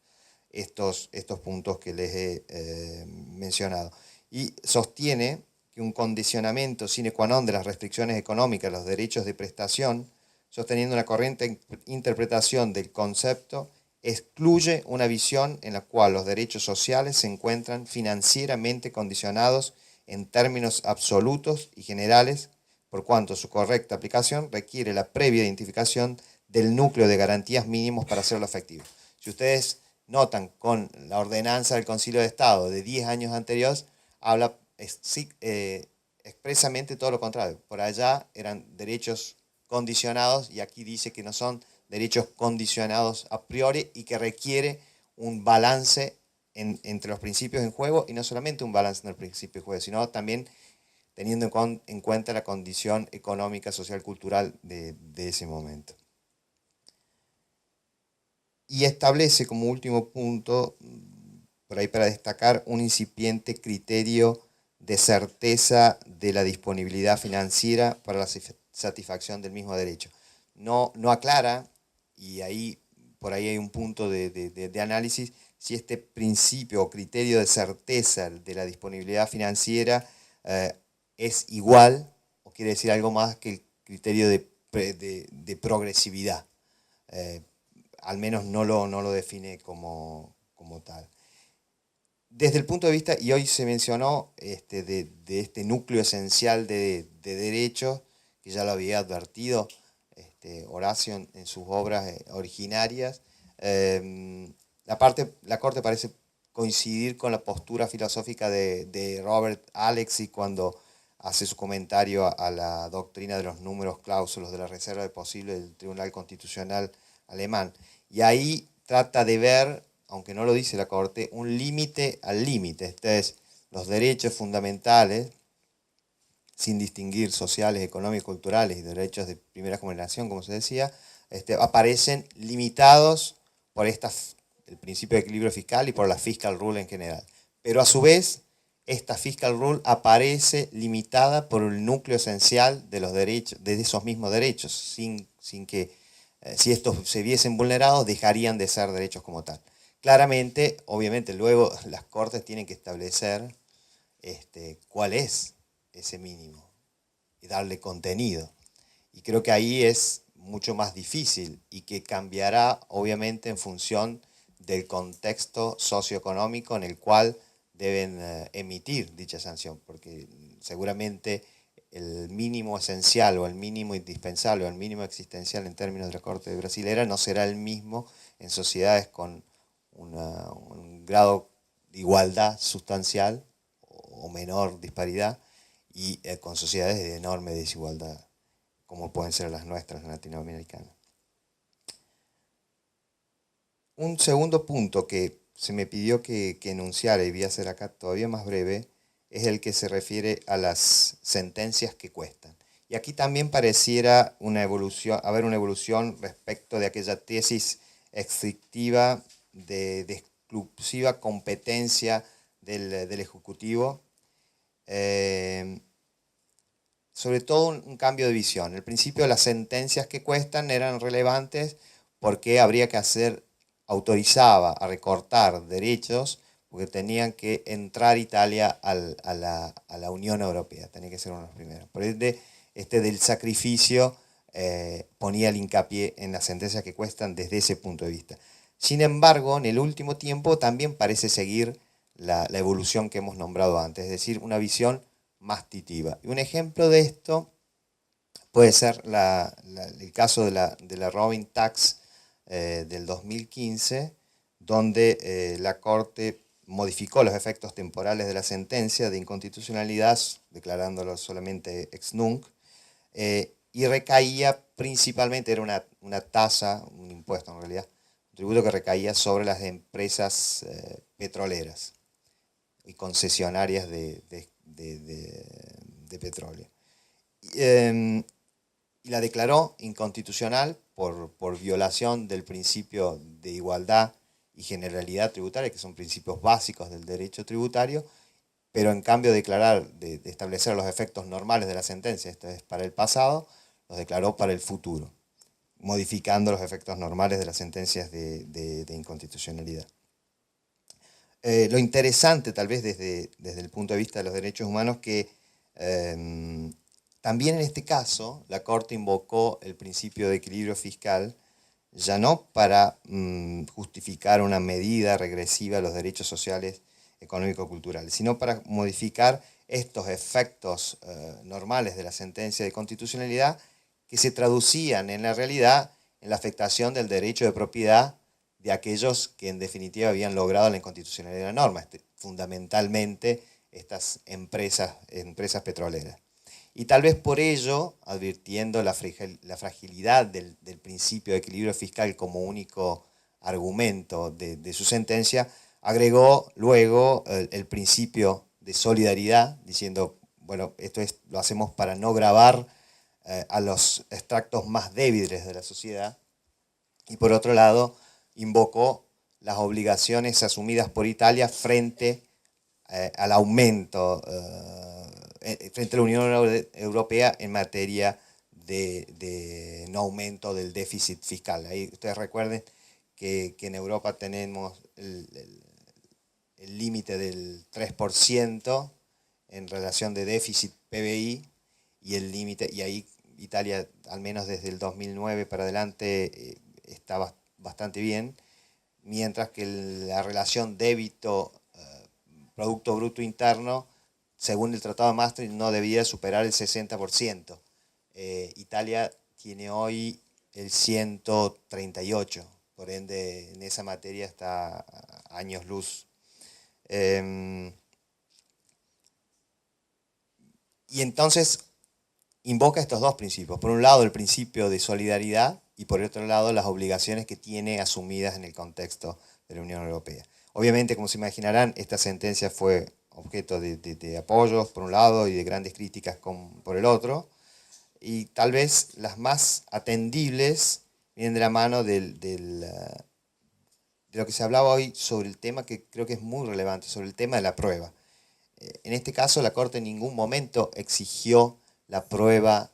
estos puntos que les he mencionado. Y sostiene que un condicionamiento sine qua non de las restricciones económicas, los derechos de prestación, sosteniendo una corriente interpretación del concepto, excluye una visión en la cual los derechos sociales se encuentran financieramente condicionados en términos absolutos y generales, por cuanto su correcta aplicación requiere la previa identificación del núcleo de garantías mínimos para hacerlo efectivo. Si ustedes notan, con la ordenanza del Concilio de Estado de 10 años anteriores, habla expresamente todo lo contrario. Por allá eran derechos condicionados y aquí dice que no son derechos condicionados a priori y que requiere un balance entre los principios en juego, y no solamente un balance entre los principios en juego, sino también teniendo en cuenta la condición económica, social, cultural de ese momento. Y establece como último punto, por ahí para destacar, un incipiente criterio de certeza de la disponibilidad financiera para la satisfacción del mismo derecho. No aclara, y por ahí hay un punto de análisis, si este principio o criterio de certeza de la disponibilidad financiera es igual, o quiere decir algo más que el criterio de progresividad. Al menos no lo define como tal. Desde el punto de vista, y hoy se mencionó de este núcleo esencial de derechos, que ya lo había advertido Horacio en sus obras originarias, la Corte parece coincidir con la postura filosófica de Robert Alexy cuando hace su comentario a la doctrina de los números cláusulos de la reserva de posible del Tribunal Constitucional alemán. Y ahí trata de ver, aunque no lo dice la Corte, un límite al límite. Este es, los derechos fundamentales, sin distinguir sociales, económicos, culturales y derechos de primera generación, como se decía, aparecen limitados por el principio de equilibrio fiscal y por la fiscal rule en general. Pero a su vez, esta fiscal rule aparece limitada por el núcleo esencial de los derechos, de esos mismos derechos, sin que si estos se viesen vulnerados, dejarían de ser derechos como tal. Claramente, obviamente, luego las Cortes tienen que establecer cuál es ese mínimo y darle contenido. Y creo que ahí es mucho más difícil y que cambiará, obviamente, en función del contexto socioeconómico en el cual deben emitir dicha sanción, porque seguramente el mínimo esencial o el mínimo indispensable o el mínimo existencial en términos de la Corte brasilera no será el mismo en sociedades con un grado de igualdad sustancial o menor disparidad y con sociedades de enorme desigualdad, como pueden ser las nuestras latinoamericanas. Un segundo punto que se me pidió que enunciara, y voy a hacer acá todavía más breve, es el que se refiere a las sentencias que cuestan. Y aquí también pareciera haber una evolución respecto de aquella tesis extractiva de exclusiva competencia del Ejecutivo, sobre todo un cambio de visión. Al principio las sentencias que cuestan eran relevantes porque habría que autorizaba a recortar derechos porque tenían que entrar Italia a la Unión Europea, tenía que ser uno de los primeros. Por ende, del sacrificio ponía el hincapié en las sentencias que cuestan desde ese punto de vista. Sin embargo, en el último tiempo también parece seguir la evolución que hemos nombrado antes, es decir, una visión más titiva. Y un ejemplo de esto puede ser el caso de la Robin Tax del 2015, donde la Corte modificó los efectos temporales de la sentencia de inconstitucionalidad, declarándolo solamente ex nunc, y recaía principalmente, era una tasa, un impuesto en realidad, un tributo que recaía sobre las empresas petroleras y concesionarias de petróleo. Y la declaró inconstitucional por violación del principio de igualdad y generalidad tributaria, que son principios básicos del derecho tributario, pero en cambio de establecer los efectos normales de la sentencia, esto es para el pasado, los declaró para el futuro, modificando los efectos normales de las sentencias de inconstitucionalidad. Lo interesante, tal vez desde el punto de vista de los derechos humanos, que también en este caso la Corte invocó el principio de equilibrio fiscal, ya no para justificar una medida regresiva a los derechos sociales, económicos, culturales, sino para modificar estos efectos normales de la sentencia de constitucionalidad que se traducían en la realidad en la afectación del derecho de propiedad de aquellos que en definitiva habían logrado la inconstitucionalidad de la norma, fundamentalmente estas empresas petroleras. Y tal vez por ello, advirtiendo la fragilidad del principio de equilibrio fiscal como único argumento de su sentencia, agregó luego el principio de solidaridad, diciendo, bueno, lo hacemos para no gravar a los extractos más débiles de la sociedad, y por otro lado, invocó las obligaciones asumidas por Italia frente al aumento, frente a la Unión Europea en materia de no aumento del déficit fiscal. Ahí ustedes recuerden que en Europa tenemos el límite del 3% en relación de déficit PBI, y el límite, y ahí Italia, al menos desde el 2009 para adelante, está bastante bien, mientras que la relación débito-Producto Bruto Interno, según el Tratado de Maastricht, no debía superar el 60%. Italia tiene hoy el 138%, por ende en esa materia está a años luz. Y entonces invoca estos dos principios. Por un lado, el principio de solidaridad, y por otro lado, las obligaciones que tiene asumidas en el contexto de la Unión Europea. Obviamente, como se imaginarán, esta sentencia fue objeto de apoyos por un lado y de grandes críticas por el otro, y tal vez las más atendibles vienen de la mano de lo que se hablaba hoy sobre el tema que creo que es muy relevante, sobre el tema de la prueba. En este caso, la Corte en ningún momento exigió la prueba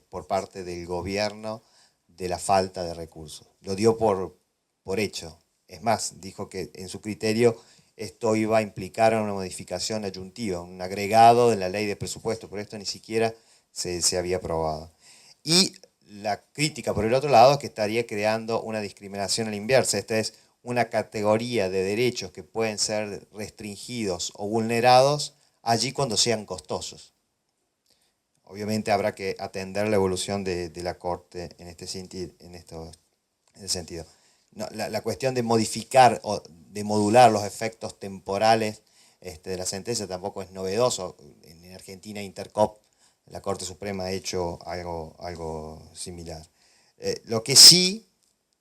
por parte del gobierno de la falta de recursos. Lo dio por hecho. Es más, dijo que en su criterio esto iba a implicar una modificación ayuntiva, un agregado de la ley de presupuesto, por esto ni siquiera se había aprobado. Y la crítica, por el otro lado, es que estaría creando una discriminación a la inversa. Esta es una categoría de derechos que pueden ser restringidos o vulnerados allí cuando sean costosos. Obviamente habrá que atender la evolución de la Corte en este sentido. No, la cuestión de modificar o de modular los efectos temporales de la sentencia tampoco es novedoso. En Argentina, Intercop, la Corte Suprema ha hecho algo similar. Lo que sí,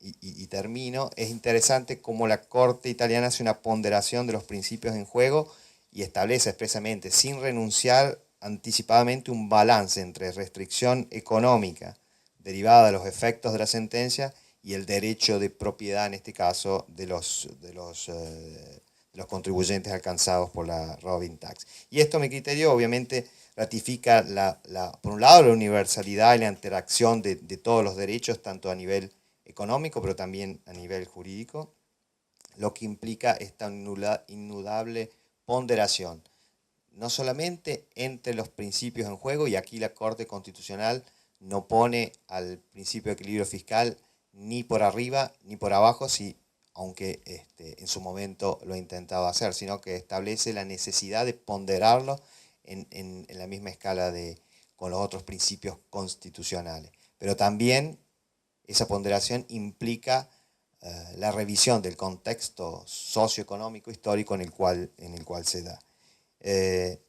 y termino, es interesante cómo la Corte italiana hace una ponderación de los principios en juego y establece expresamente, sin renunciar anticipadamente, un balance entre restricción económica derivada de los efectos de la sentencia y el derecho de propiedad, en este caso, de los contribuyentes alcanzados por la Robin Tax. Y esto, a mi criterio, obviamente ratifica, por un lado, la universalidad y la interacción de todos los derechos, tanto a nivel económico, pero también a nivel jurídico, lo que implica esta indudable ponderación, no solamente entre los principios en juego, y aquí la Corte Constitucional no pone al principio de equilibrio fiscal ni por arriba ni por abajo, aunque en su momento lo ha intentado hacer, sino que establece la necesidad de ponderarlo en la misma escala con los otros principios constitucionales. Pero también esa ponderación implica la revisión del contexto socioeconómico histórico en el cual se da.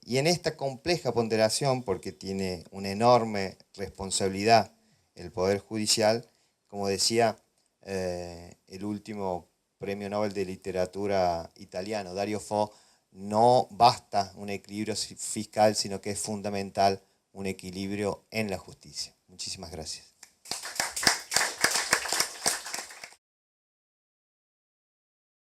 Y en esta compleja ponderación, porque tiene una enorme responsabilidad el Poder Judicial, como decía el último Premio Nobel de Literatura italiano, Dario Fo, no basta un equilibrio fiscal, sino que es fundamental un equilibrio en la justicia. Muchísimas gracias.